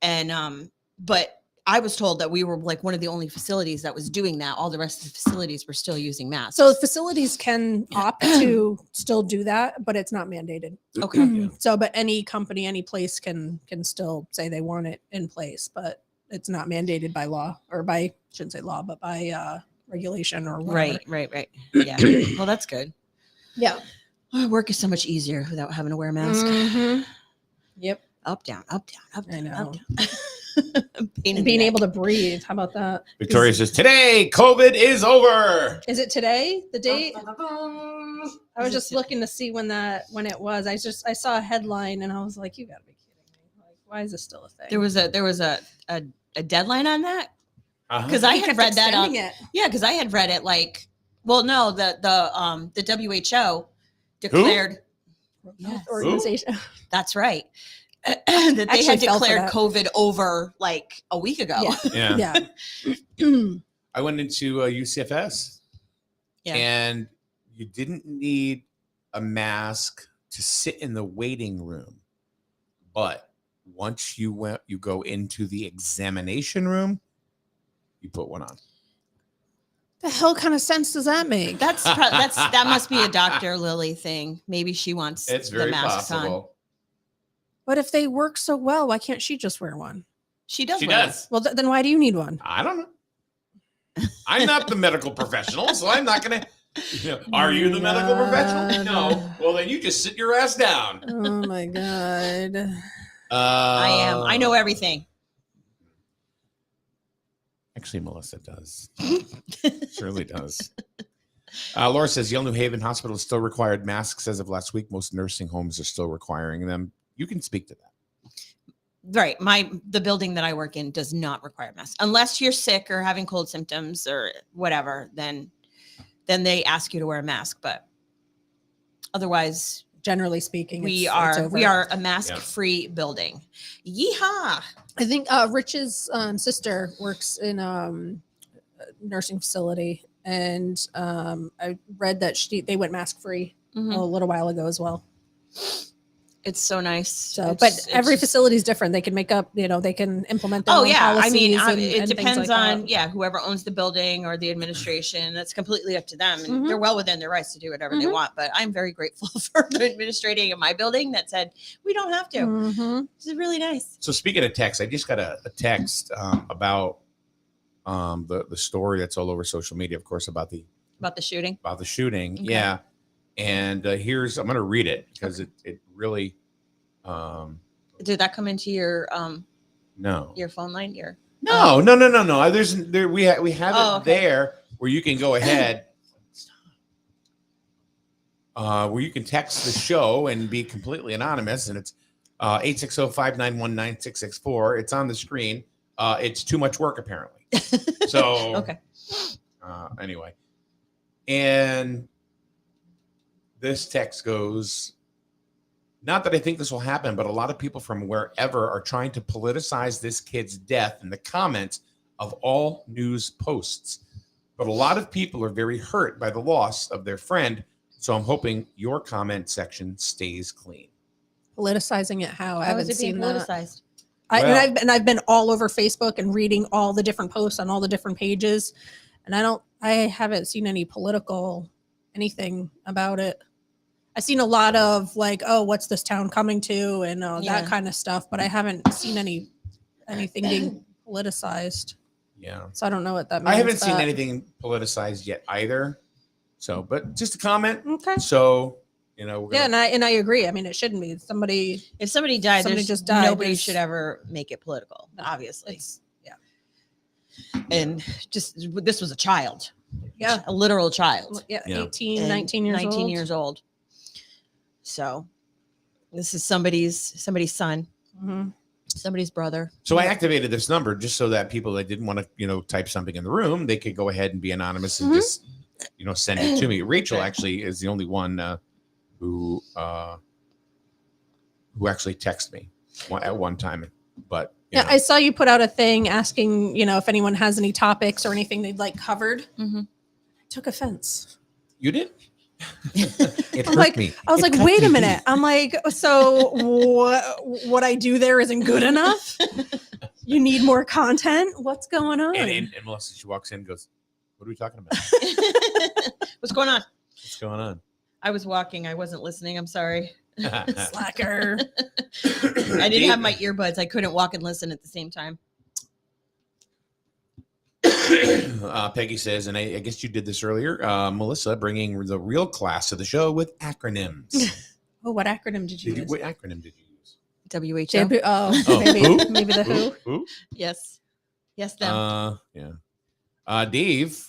and but I was told that we were like one of the only facilities that was doing that. All the rest of the facilities were still using masks. So facilities can opt to still do that, but it's not mandated. Okay. So, but any company, any place can still say they want it in place, but it's not mandated by law or by, shouldn't say law, but by regulation or whatever. Right. Yeah. Well, that's good. Yeah. Oh, work is so much easier without having to wear a mask. Mhm. Yep. Up, down, up, down, up, down. I know. Up, down. Pain in And the being neck. able to breathe. How about that? Victoria says, today, COVID is over. Is it today? The date? I was just looking to see when it was. I saw a headline and I was like, you gotta be kidding me. Like, why is this still a thing? There was a deadline on that Uh-huh. because I He had kept read that on extending it. yeah because I had read it like no the WHO declared Health organization. that's right that they Actually had fell for declared that. COVID over like a week ago. Yeah. Yeah. I went into UCFS Yeah. and you didn't need a mask to sit in the waiting room. But once you go into the examination room, you put one on. The hell kind of sense does that make? That must be a Dr. Lily thing. Maybe she wants It's the very masks on. possible. But if they work so well, why can't she just wear one? She does. She wear does. Well, then why do you need one? I don't know. I'm not the medical professional, so I'm not going to. Are you the medical professional? No. Well, then you just sit your ass down. Oh my god. I am. I know everything. Actually, Melissa does. Surely does. Laura says Yale New Haven Hospital still required masks as of last week. Most nursing homes are still requiring them. You can speak to that. Right. The building that I work in does not require masks unless you're sick or having cold symptoms or whatever. Then they ask you to wear a mask. But otherwise, Generally speaking, we it's are over. a mask-free building. Yeehaw! I think Rich's sister works in a nursing facility, and I read that they went mask free Mhm. a little while ago as well. It's so nice. So, but every facility is different. They can make up, they can implement their Oh own yeah, I policies mean, and it things depends like on that. whoever owns the building or the administration. That's completely up to them, and they're well within their rights to do whatever they want. But I'm very grateful for the administrating of my building that said we don't have to. This is really nice. So speaking of text, I just got a text about the story that's all over social media, of course, about the shooting. Okay. Yeah. And I'm going to read it because it really. Did that come into your No. your phone line? No. We have it there where you can go ahead. Where you can text the show and be completely anonymous, and it's 860-591-9664. It's on the screen. It's too much work apparently. So okay. Anyway, and this text goes, not that I think this will happen, but a lot of people from wherever are trying to politicize this kid's death in the comments of all news posts. But a lot of people are very hurt by the loss of their friend. So I'm hoping your comment section stays clean. Politicizing it how? I How haven't is it being seen that. politicized? I've been all over Facebook and reading all the different posts on all the different pages, and I haven't seen any political anything about it. I've seen a lot of like, oh, what's this town coming to, and that kind of stuff, but I haven't seen anything being politicized. Yeah. So I don't know what that means. I haven't seen anything politicized yet either. So, but just a comment. Okay. So, we're gonna, and I agree. I mean, it shouldn't be. If somebody died, just died, nobody should ever make it political. Obviously. And just this was a child. Yeah. A literal child. Yeah. Yeah. 18, 19 years 19 old. years old. So this is somebody's son, somebody's brother. So I activated this number just so that people that didn't want to, type something in the room, they could go ahead and be anonymous and just, send it to me. Rachel actually is the only one who actually texted me at one time. But yeah, I saw you put out a thing asking, if anyone has any topics or anything they'd like covered. I took offense. You did? It I'm hurt like, me. I was like, wait a minute. I'm like, so what I do there isn't good enough? You need more content? What's going on? And Melissa, she walks in and goes, what are we talking about? What's going on? What's going on? I was walking. I wasn't listening. I'm sorry. Slacker. I didn't have my earbuds. I couldn't walk and listen at the same time. Peggy says, and I guess you did this earlier, Melissa bringing the real class to the show with acronyms. Oh, what acronym did you use? What acronym did you use? WHO. Maybe the WHO. Yes. Yes, them. Yeah. Dave,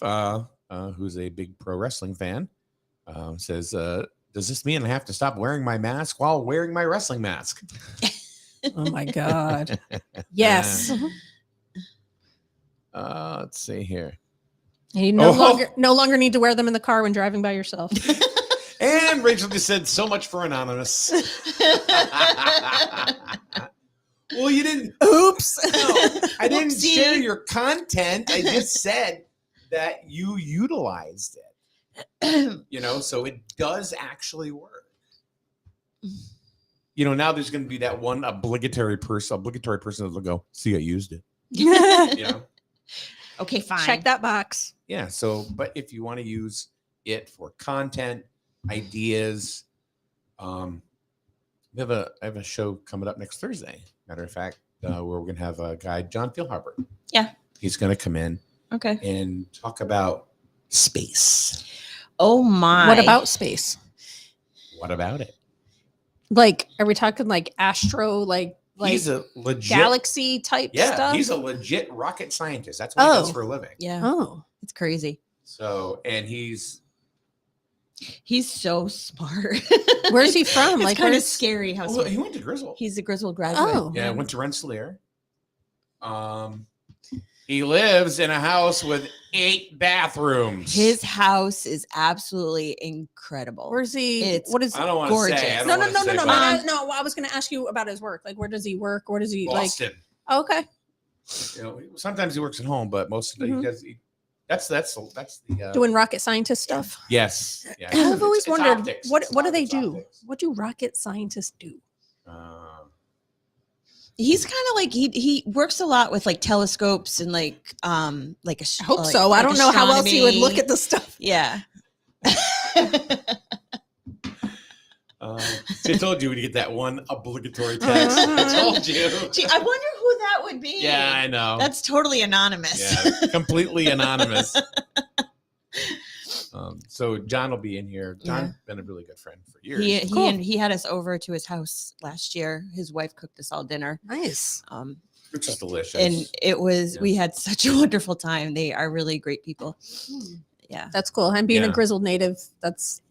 who's a big pro wrestling fan, says, does this mean I have to stop wearing my mask while wearing my wrestling mask? Oh my God. Yes. Let's see here. You no longer need to wear them in the car when driving by yourself. And Rachel just said, so much for anonymous. Well, you didn't. Oops. No, I didn't share your content. I just said that you utilized it. So it does actually work. Now there's going to be that one obligatory person that'll go, see, I used it. Okay, fine. Check that box. Yeah. So, but if you want to use it for content, ideas, I have a show coming up next Thursday. Matter of fact, where we're going to have a guy, John Feelharper. Yeah. He's going to come in. Okay. And talk about space. Oh my. What about space? What about it? Like, are we talking like astro, like he's a legit galaxy type stuff? He's a legit rocket scientist. That's what he does for a living. Yeah. Oh, it's crazy. So, and he's so smart. Where's he from? It's Like, kind of scary how smart. He went to Grizzle. He's a Grizzle graduate. Oh. Yeah, went to Rensselaer. He lives in a house with 8 bathrooms. His house is absolutely incredible. Where's he? What is I don't want gorgeous. to say. No. I was going to ask you about his work. Like, where does he work? Where does he Boston. like? Oh, okay. Sometimes he works at home, but most of the he does. That's the Doing rocket scientist stuff. Yes. Yeah. I've always It's wondered optics. what do they It's do? optics. What do rocket scientists do? He's kind of like he works a lot with like telescopes and like I hope so. I don't know how else he would look at the stuff. Yeah. I told you we'd get that one obligatory text. I told you. Gee, I wonder who that would be. Yeah, I know. That's totally anonymous. Yeah, completely anonymous. So John will be in here. John's been a really good friend for years. He had us over to his house last year. His wife cooked us all dinner. Nice. Which is delicious. And it was we had such a wonderful time. They are really great people. Yeah. That's cool. And being a grizzled native, that's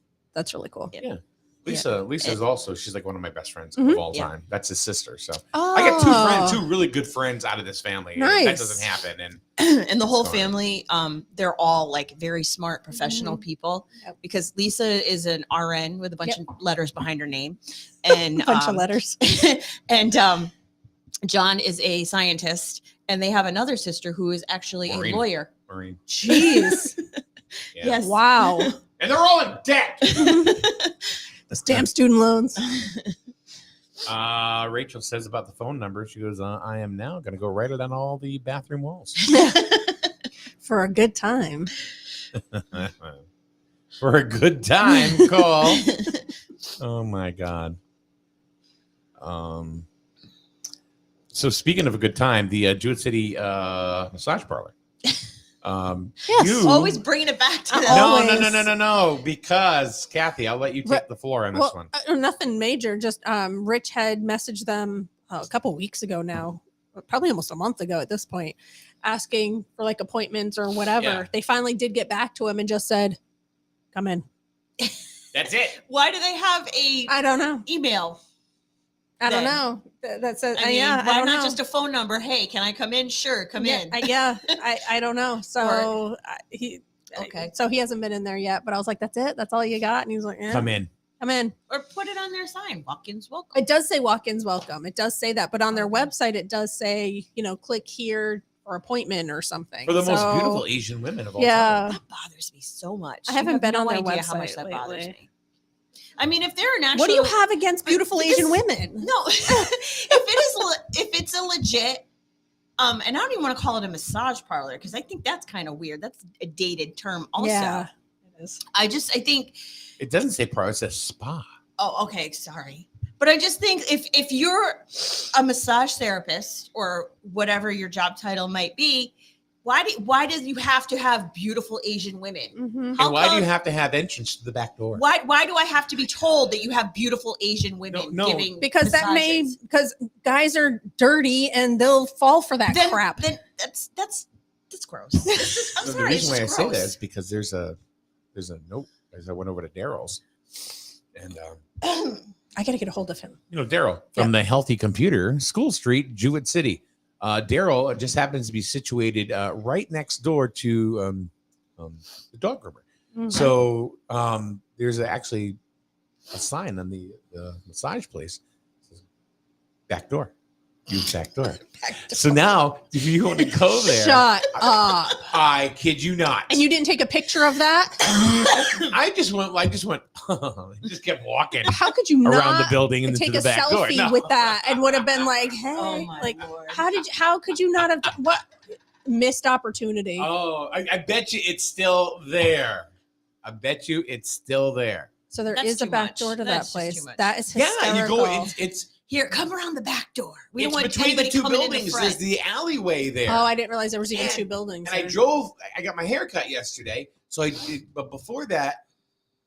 really cool. Yeah. Lisa's also, she's like one of my best friends Mhm. of all time. That's his sister. So I got two really good friends out of this family. Nice. That doesn't happen. And And the whole family, they're all like very smart professional people because Lisa is an RN with a bunch of letters behind her name and A bunch of letters. and John is a scientist and they have another sister who is actually Maureen. a lawyer. Maureen. Jeez. Yeah. Yes. Wow. And they're all in debt. Those damn student loans. Rachel says about the phone number. She goes, I am now going to go write it on all the bathroom walls. For a good time. For a good time, call. Oh my God. So speaking of a good time, the Jewett City massage parlor. Yes. Always bringing it back to that. No. Because Kathy, I'll let you take the floor on this one. Nothing major. Just Rich had messaged them a couple weeks ago now, probably almost a month ago at this point, asking for like appointments or whatever. Yeah. They finally did get back to him and just said, "Come in." That's it. Why do they have a I don't know. email? I don't then? know. That's it. I mean, I why don't not know. just a phone number? Hey, can I come in? Sure, come in. I don't know. So So he hasn't been in there yet. But I was like, "That's it. That's all you got." And he was like, Come in. Come in. Or put it on their sign. Walk-ins welcome. It does say walk-ins welcome. It does say that, but on their website, it does say, click here for appointment or something. For the most So, beautiful Asian women of all Yeah. time. That bothers me so much. I haven't You been have on their idea how much website that bothers lately. me. I mean, if they're an actual, What do you have against beautiful Asian women? No, if it's a legit, and I don't even want to call it a massage parlor because I think that's kind of weird. That's a dated term, also. Yeah, it is. I think. It doesn't say parlor, it says spa. Oh, okay, sorry, but I just think if you're a massage therapist or whatever your job title might be, why do you have to have beautiful Asian women? Mm-hmm. And why do you have to have entrance to the back door? Why do I have to be told that you have beautiful Asian women giving Because massages? because guys are dirty and they'll fall for that crap. Then that's gross. I'm The sorry, it's reason why I just say gross. that is because there's a note as I went over to Daryl's, and I got to get a hold of him. Daryl from the Healthy Computer, School Street, Jewett City. Daryl just happens to be situated right next door to the dog groomer. Mhm. So there's actually a sign on the massage place. It says, back door. Use back door. So now, if you want to go there, Shut up. I kid you not. And you didn't take a picture of that? I just kept walking. How could you around not the building and take into a the back door? selfie No. with that and would have been like, hey, Oh my like, Lord. how could you not have what missed opportunity? Oh, I bet you it's still there. I bet you it's still there. So there That's is a too back much. door to That's that just too place. much. That is hysterical. Yeah, you go. It's Here, come around the back door. We don't it's want between the anybody two coming in the buildings. front. There's the alleyway there. Oh, I didn't realize there was even And- two buildings. And I there. drove. I got my hair cut yesterday. So I did, but before that,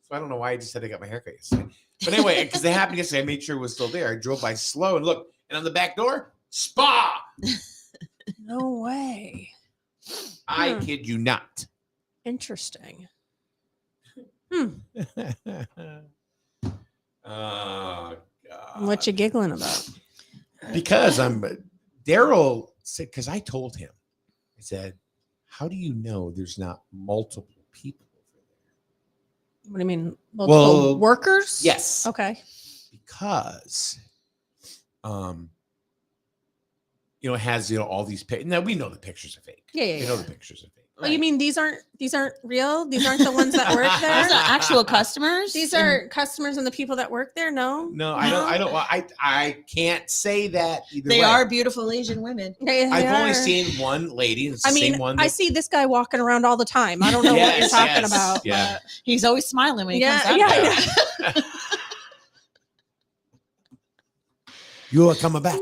so I don't know why I just said I got my hair cut yesterday. But anyway, because it happened yesterday, I made sure it was still there. I drove by slow and look, and on the back door, spa. No way. I kid you not. Interesting. Oh God. What you giggling about? Because Daryl said, because I told him, I said, how do you know there's not multiple people over there? What do you mean? Multiple Well, workers? yes. Okay. Because it has all these now we know the pictures are fake. Yeah, yeah, We know yeah. the pictures are fake. Oh, you mean these aren't real? These aren't the ones that work there? These are actual customers. These are customers and the people that work there. No, No, I don't. I can't say that either. They way. are beautiful Asian women. I've only seen one lady. It's the same one. I see this guy walking around all the time. I don't know what you're talking about. Yeah. He's always smiling when he comes out. Yeah. You are coming back.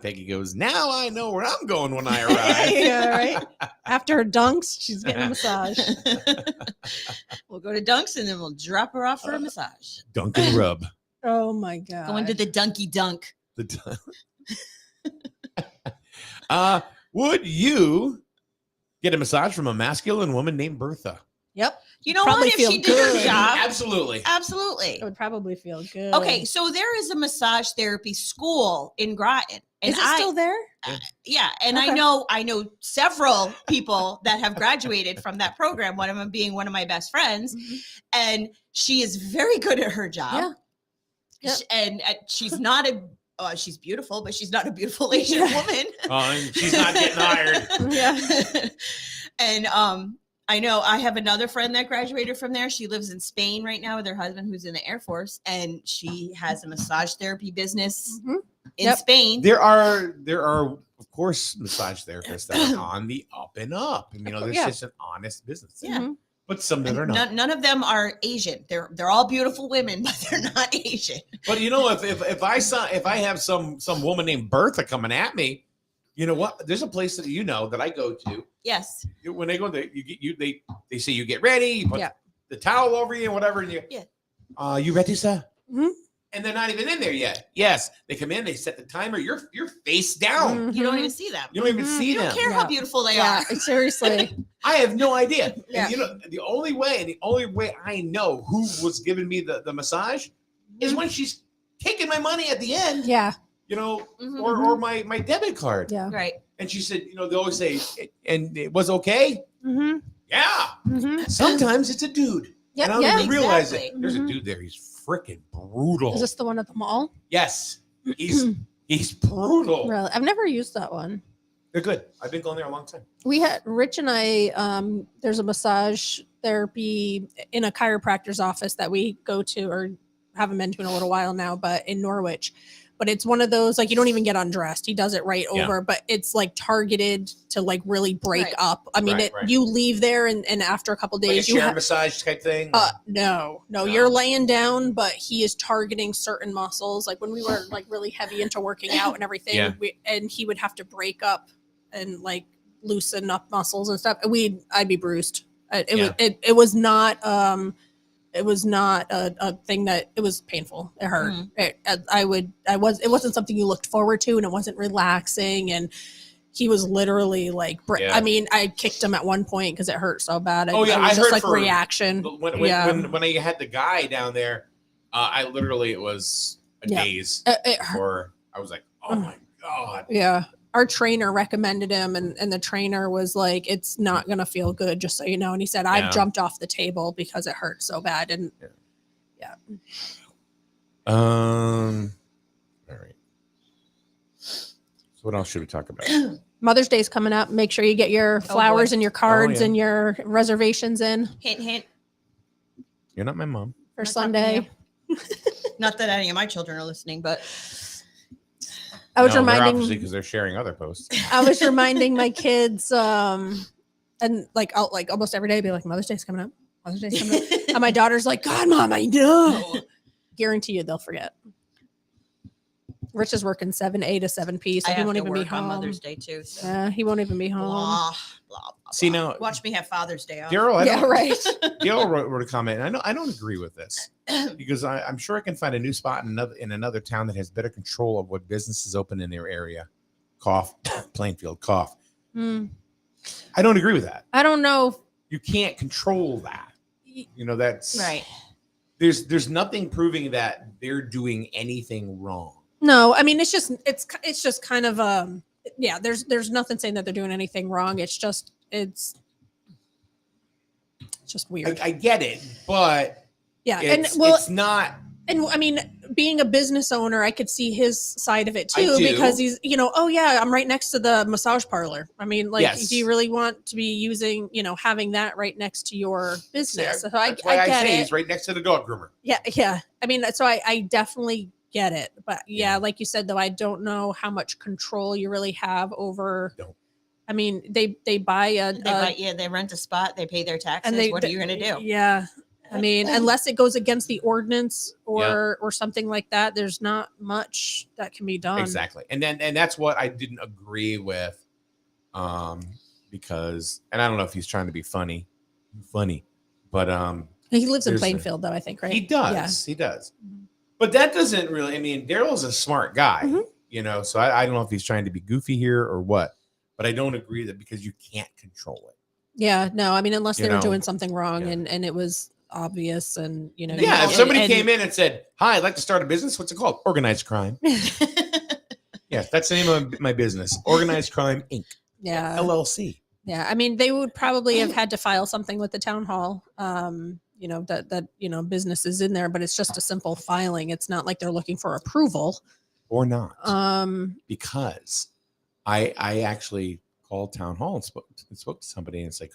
Peggy goes, now I know where I'm going when I arrive. Yeah, right. After her dunks, she's getting a massage. We'll go to Dunks and then we'll drop her off for a massage. Dunk and rub. Oh my god. Going to the Dunky Dunk. Would you get a massage from a masculine woman named Bertha? Yep. You know Probably what? If feel she did her good. job, Absolutely. absolutely. It would probably feel good. Okay, so there is a massage therapy school in Groton. And Is it still there? Yeah, and Okay. I know several people that have graduated from that program. One of them being one of my best friends, and she is very good at her job. Yeah. And she's not a. She's beautiful, but she's not a beautiful Asian woman. And she's not getting hired. Yeah. And I know I have another friend that graduated from there. She lives in Spain right now with her husband, who's in the Air Force, and she has a massage therapy business in Spain. There are of course massage therapists that are on the up and up. And there's just an honest business. Yeah. But some that are not. None of them are Asian. They're all beautiful women, but they're not Asian. But if I have some woman named Bertha coming at me, you know what? There's a place that I go to. Yes. When they go there, they say you get ready, you put the towel over you and whatever, and you ready, sir? Mm-hmm. And they're not even in there yet. Yes, they come in, they set the timer. You're face down. Mm-hmm. You don't even see them. You don't even see You them. don't care how beautiful they are. Seriously. I have no idea. Yeah. And the only way I know who was giving me the massage is when she's taking my money at the end. Yeah. Or my debit card. Yeah. Right. And she said, they always say, and it was okay. Mm-hmm. Yeah. Mm-hmm. Sometimes it's a dude. Yeah, And I don't even realize exactly. it. There's a dude there. He's freaking brutal. Is this the one at the mall? Yes. He's brutal. Really? I've never used that one. They're good. I've been going there a long time. We had Rich and I, there's a massage therapy in a chiropractor's office that we go to or haven't been to in a little while now, but in Norwich. But it's one of those, like, you don't even get undressed. He does it right over, but it's like targeted to like really break up. I mean, Right. you leave there and after a couple Like a days, you chair have, massage type thing. no, you're laying down, but he is targeting certain muscles. Like when we were like really heavy into working out and everything, and he would have to break up and like loosen up muscles and stuff. I'd be bruised. It was not a thing that it was painful. It hurt. It wasn't something you looked forward to, and it wasn't relaxing. And he was literally like, I mean, I kicked him at one point because it hurt so bad. It was I just heard like reaction. When I had the guy down there, it was a daze. Or I was like, oh my God. Yeah. Our trainer recommended him, and the trainer was like, it's not going to feel good, just so you know. And he said, I've jumped off the table because it hurt so bad. And all right. So what else should we talk about? Mother's Day's coming up. Make sure you get your flowers and your cards yeah. and your reservations in Hint, hint. You're not my mom. for Sunday. Not that any of my children are listening, but I was No, they're reminding obviously because they're sharing other posts. I was reminding my kids, and like I'll like almost every day be like, Mother's Day's coming up. Mother's Day's coming up. And my daughter's like, God, Mom, I know. Guarantee you they'll forget. Rich is working 7A to 7P, so I he have won't to even be work on home. Mother's Day too. So. Yeah, he won't even be home. Blah, blah, blah, See, blah. now- watch me have Father's Day off. Daryl, Yeah, Daryl wrote a comment. And I don't agree with this because I'm sure I can find a new spot in another town that has better control of what businesses open in their area. Cough, Plainfield, cough. Hmm. I don't agree with that. I don't know. You can't control that. You know, that's Right. There's nothing proving that they're doing anything wrong. No, I mean it's just kind of yeah. There's nothing saying that they're doing anything wrong. It's just weird. I get it, but Yeah, it's and well, it's not And I mean, being a business owner, I could see his side of it I too, do. because he's, oh yeah, I'm right next to the massage parlor. I mean, like, Yes. do you really want to be using, having that right next to your business? So That's why I get say it. he's right next to the dog groomer. Yeah. I mean, so I definitely get it. But yeah, like you said, though, I don't know how much control you really have over. No. I mean, they buy they rent a spot, they pay their taxes. What are you going to do? Yeah. I mean, unless it goes against the ordinance or something like that, there's not much that can be done. Exactly. And that's what I didn't agree with. Because, and I don't know if he's trying to be funny, but He lives in there's Plainfield, though, I think, right? he does. He does. But that doesn't really, I mean, Daryl's a smart guy, so I don't know if he's trying to be goofy here or what, but I don't agree that because you can't control it. Yeah, no, I mean, unless they You were know? doing something wrong and it was obvious and, Yeah, if somebody came in and said, "Hi, I'd like to start a business. What's it called?" Organized Crime. Yes, that's the name of my business. Organized Crime Inc. Yeah. LLC. Yeah, I mean, they would probably have had to file something with the town hall, that business is in there, but it's just a simple filing. It's not like they're looking for approval. Or not. Because I actually called town hall and spoke to somebody, and it's like,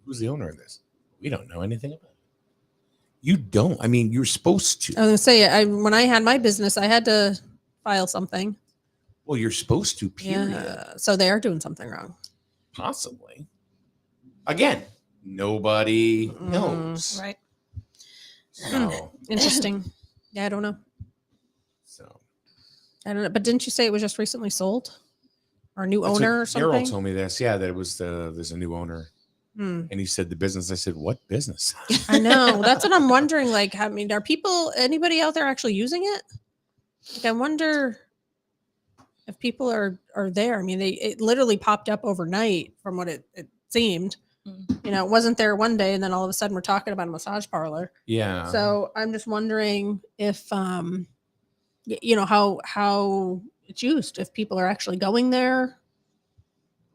who's the owner of this? We don't know anything about it. You don't. I mean, you're supposed to. I was gonna say, when I had my business, I had to file something. Well, you're supposed to, period. Yeah, so they are doing something wrong. Possibly. Again, nobody knows. Right. So, Interesting. Yeah, I don't know. so I don't know. But didn't you say it was just recently sold? Or a new that's owner what or something? Daryl told me this. Yeah, that it was there's a new owner. And he said the business. I said, what business? I know. That's what I'm wondering. Like, I mean, are anybody out there actually using it? Like, I wonder if people are there. I mean, it literally popped up overnight from what it seemed. It wasn't there one day, and then all of a sudden we're talking about a massage parlor. Yeah. So I'm just wondering if, how it's used, if people are actually going there,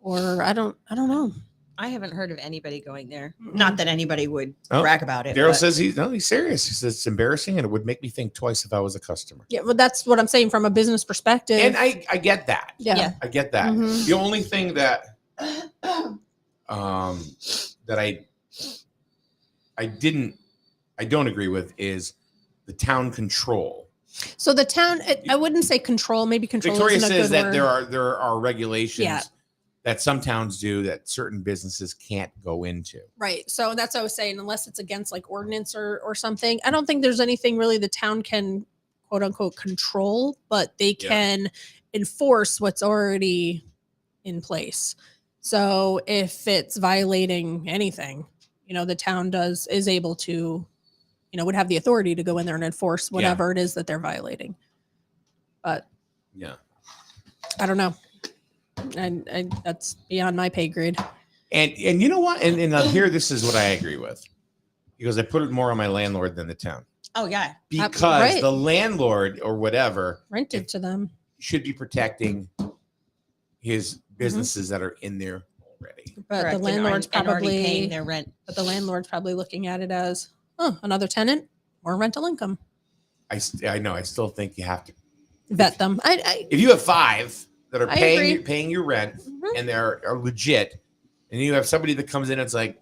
or I don't know. I haven't heard of anybody going there. Not that anybody would Oh, brag about it. Daryl but- says he's serious. He says it's embarrassing and it would make me think twice if I was a customer. Yeah, well, that's what I'm saying from a business perspective. And I get that. Yeah. I get that. Mhm. The only thing that that I don't agree with is the town control. So the town, I wouldn't say control. Maybe control. Victoria isn't a says good that word. there are regulations Yeah. that some towns do that certain businesses can't go into. Right. So that's what I was saying. Unless it's against like ordinance or something, I don't think there's anything really the town can quote unquote control, but they can enforce what's already in place. So if it's violating anything, the town is able to, would have the authority to go in there and enforce whatever it is that they're violating. But yeah, I don't know. And that's beyond my pay grade. And you know what? And here, this is what I agree with, because I put it more on my landlord than the town. Oh yeah. Because right. the landlord or whatever Rented to them. should be protecting his businesses that are in there already. But Correct, the landlord's and already probably paying their rent. But the landlord's probably looking at it as, another tenant, more rental income. I know. I still think you have to Vet them. I if you have 5 that are I agree. paying your rent and they're are legit, and you have somebody that comes in, it's like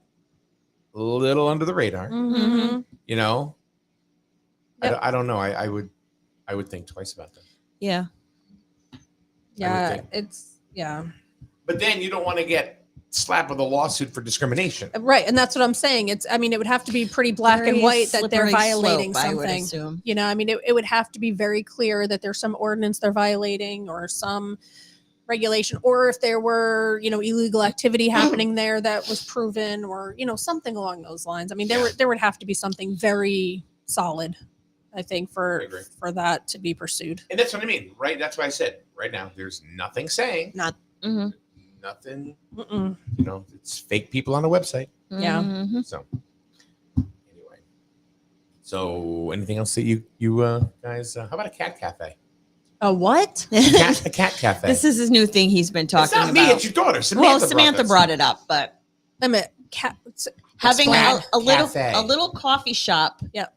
a little under the radar, Mhm. I don't know. I would think twice about that. Yeah. Yeah, think. it's But then you don't want to get slapped with a lawsuit for discrimination. right, and that's what I'm saying. It would have to be pretty black and Very white that they're slippery violating slope, I would something. assume. It would have to be very clear that there's some ordinance they're violating or some regulation, or if there were, illegal activity happening there that was proven, or something along those lines. I mean, there would have to be something very solid, I think, for that to be pursued. And that's what I mean, right? That's why I said right now, there's nothing saying, nothing, Mm-mm. it's fake people on the website. Yeah. So anyway, anything else that you guys, how about a cat cafe? A what? A cat cafe. This is his new thing he's been talking It's not about. me, it's your daughter. Samantha brought it up, but I mean, cat. having Cat a cafe. little coffee shop. Yep.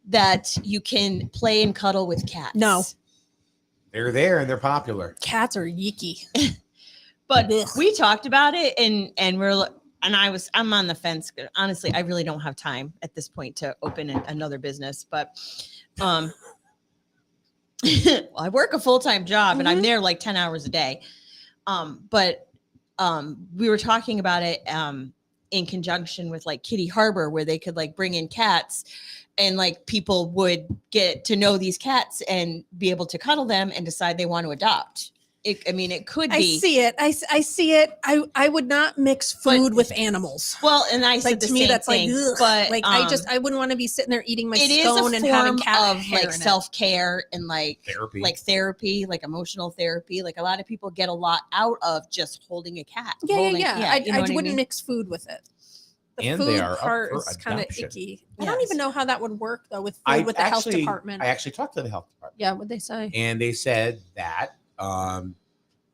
that you can play and cuddle with cats. No. They're there and they're popular. Cats are yicky. But we talked about it and I'm on the fence. Honestly, I really don't have time at this point to open another business, but well, I work a full-time job and I'm there like 10 hours a day. But we were talking about it in conjunction with like Kitty Harbor, where they could like bring in cats and like people would get to know these cats and be able to cuddle them and decide they want to adopt. It could be. I see it. I see it. I would not mix food with animals. Well, and I said like the to me same that's thing, like, ugh. but like I wouldn't want to be sitting there eating my it is scone a and having form cat of hair like in it. self-care and like therapy, like emotional therapy. Like a lot of people get a lot out of just holding a cat. Yeah. I you know what wouldn't mean? mix food with it. The And food they are up part for is kind of adoption. icky. I don't even know how that would work though with the health department. I actually talked to the health department. Yeah, what'd they say? And they said that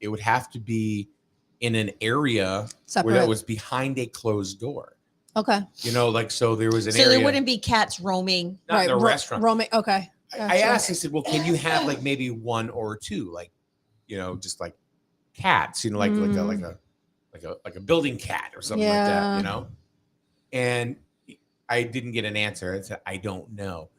it would have to be in an area where Separate. that was behind a closed door. Okay. You know, like so there was an So area. there wouldn't be cats roaming. Not in a restaurant. Roaming. Okay. I Gotcha. asked, I said, well, can you have like maybe one or two, like, you know, just like cats, you know, like a building cat or something like that, you know? And I didn't get an answer. I said, I don't know.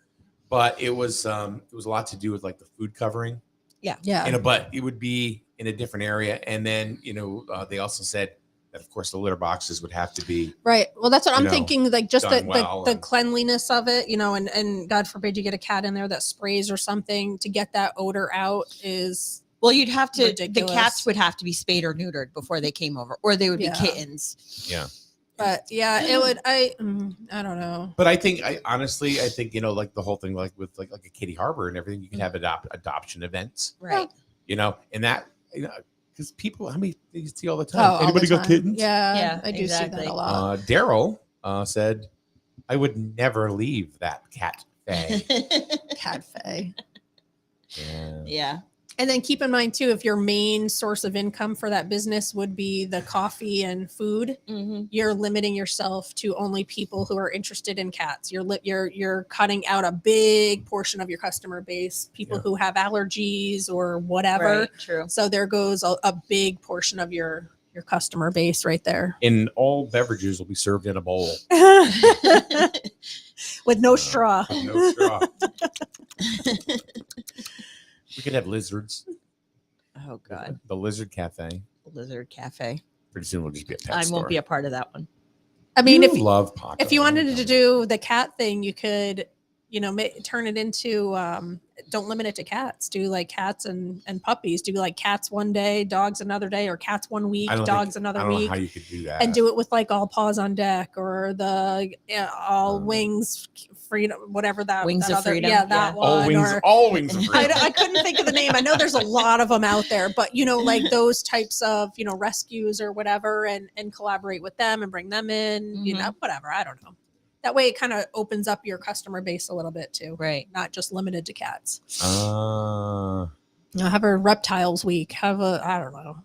But it was a lot to do with like the food covering. Yeah. Yeah. But it would be in a different area. And then, you know, they also said that, of course, the litter boxes would have to be Right. Well, that's what I'm know, thinking. Like just the done well the and- cleanliness of it, you know, and God forbid you get a cat in there that sprays or something to get that odor out is. Well, you'd have to. ridiculous. The cats would have to be spayed or neutered before they came over, or they would Yeah. be kittens. Yeah. But yeah, it would. I don't know. But I honestly, you know, like the whole thing, like with like a Kitty Harbor and everything, you can have adoption events, Right. you know, and that, you know, because people, how many you see all the Oh, time? all Anybody the got time. kittens? Yeah, I do exactly. see that a lot. Daryl said, I would never leave that cat thing. Cafe. Yeah. Yeah. And then keep in mind too, if your main source of income for that business would be the coffee and food, you're limiting yourself to only people who are interested in cats. You're cutting out a big portion of your customer base, people who have allergies or whatever. Right, true. So there goes a big portion of your customer base right there. And all beverages will be served in a bowl. With no straw. No straw. We could have lizards. Oh God. The Lizard Cafe. Lizard Cafe. Pretty soon we'll just be a pet I store. won't be a part of that one. I mean, You love Paco. if you wanted to do the cat thing, you could, you know, turn it into, don't limit it to cats. Do like cats and puppies. Do like cats one day, dogs another day, or cats 1 week, dogs another I don't week. know how you could do that. And do it with like all paws on deck or the all wings freedom, whatever that Wings that of other, Freedom, yeah, that yeah. one. All wings of freedom. I couldn't think of the name. I know there's a lot of them out there, but you know, like those types of, you know, rescues or whatever, and collaborate with them and bring them in, you know, whatever. I don't know. That way it kind of opens up your customer base a little bit too. Right. Not just limited to cats. Uh, Have a reptiles week. Have a, I don't know.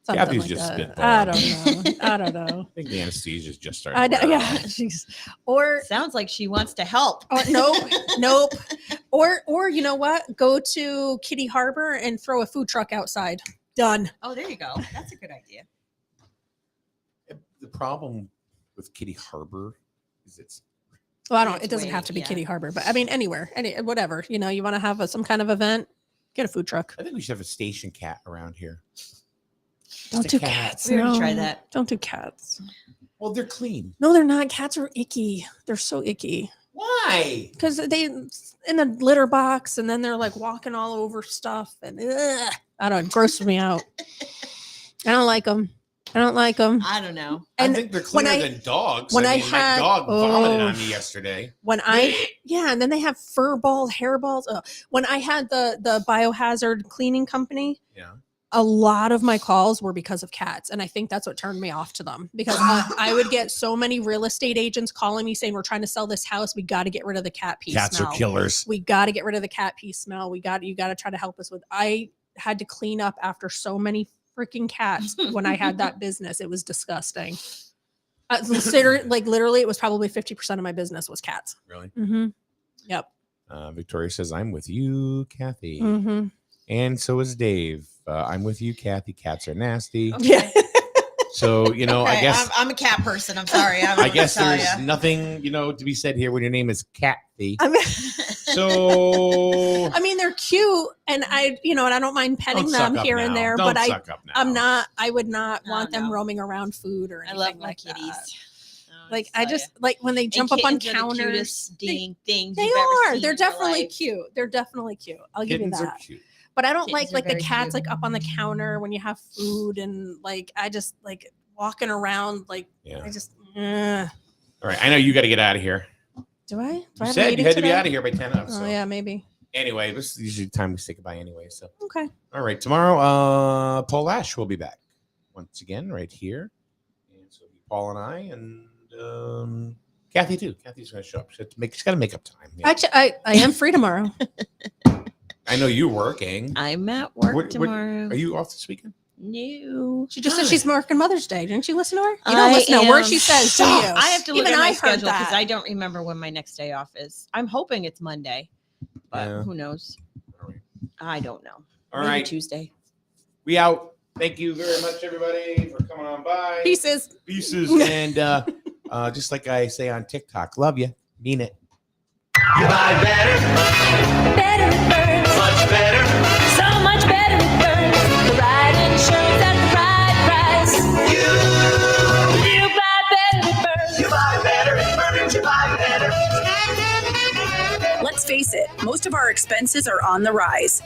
Something Kathy's like just that. spitballing. I don't know. I don't know. I think the anesthesia's just started. I know, wearing yeah. off. Jeez. Or Sounds like she wants to help. oh, nope. Or you know what? Go to Kitty Harbor and throw a food truck outside. Done. Oh, there you go. That's a good idea. The problem with Kitty Harbor is it's Well, I don't. It's It doesn't way- have to be yeah. Kitty Harbor, but I mean anywhere, whatever. You know, you want to have some kind of event, get a food truck. I think we should have a station cat around here. Don't Just a do cat. cats. We already no. tried that. Don't do cats. Well, they're clean. No, they're not. Cats are icky. They're so icky Why? because they in the litter box and then they're like walking all over stuff and I don't know, it grosses me out. I don't like them. I don't like them. I don't know. And I think they're when cleaner I- than dogs. when I mean, had- my dog vomited oh. on me yesterday. When and then they have fur balls, hair balls. When I had the biohazard cleaning company, Yeah. a lot of my calls were because of cats, and I think that's what turned me off to them because I would get so many real estate agents calling me saying, "We're trying to sell this house. We got to get rid of the cat pee Cats smell. are killers. We got to get rid of the cat pee smell. You got to try to help us with." I had to clean up after so many freaking cats when I had that business. It was disgusting. Literally, it was probably 50% of my business was cats. Really? Mm-hmm. Yep. Victoria says, I'm with you, Kathy. Mm-hmm. And so is Dave. I'm with you, Kathy. Cats are nasty. Yeah. So, you know, I Okay, guess I'm a cat person. I'm sorry. I guess there's nothing, you know, to be said here when your name is Kathy. I mean, So I mean, they're cute, and I don't mind petting Don't them suck up here and now. there, Don't but suck up now. I would not want them roaming around food or I anything love my like kitties. that. Like I just like when they jump up on counters. Things They you've ever are. seen They're in your definitely life. cute. They're definitely cute. I'll give Kittens you are that. cute. But I don't Kittens are like the very cats cute. like up on the counter when you have food and like I just like walking around like Yeah. I just. All right. I know you got to get out of here. Do I? Do I You have a said you meeting had to be today? out of here by 10 up. Oh So. yeah, maybe. Anyway, this is usually the time we say goodbye anyway. So Okay. all right. Tomorrow, Paul Ash will be back once again right here. And so it'll be Paul and I and Kathy too. Kathy's going to show up. She's got to make up time. Yeah. Actually, I am free tomorrow. I know you're working. I'm at work tomorrow. Are you off this weekend? No. She just said she's working Mother's Day. Didn't you listen to her? You I don't listen to a word am she says, do you? I have to look Even at my I heard schedule because that. I don't remember when my next day off is. I'm hoping it's Monday, but Yeah. who knows? I don't know. All Maybe right. Tuesday. We out. Thank you very much, everybody, for coming on by. Pieces. And just like I say on TikTok, love you. Mean it. You buy better, Better it burns. much better. So much better it burns. The right insurance at the right price. You buy better it burns. You buy better, it burns. You buy better. Let's face it, most of our expenses are on the rise.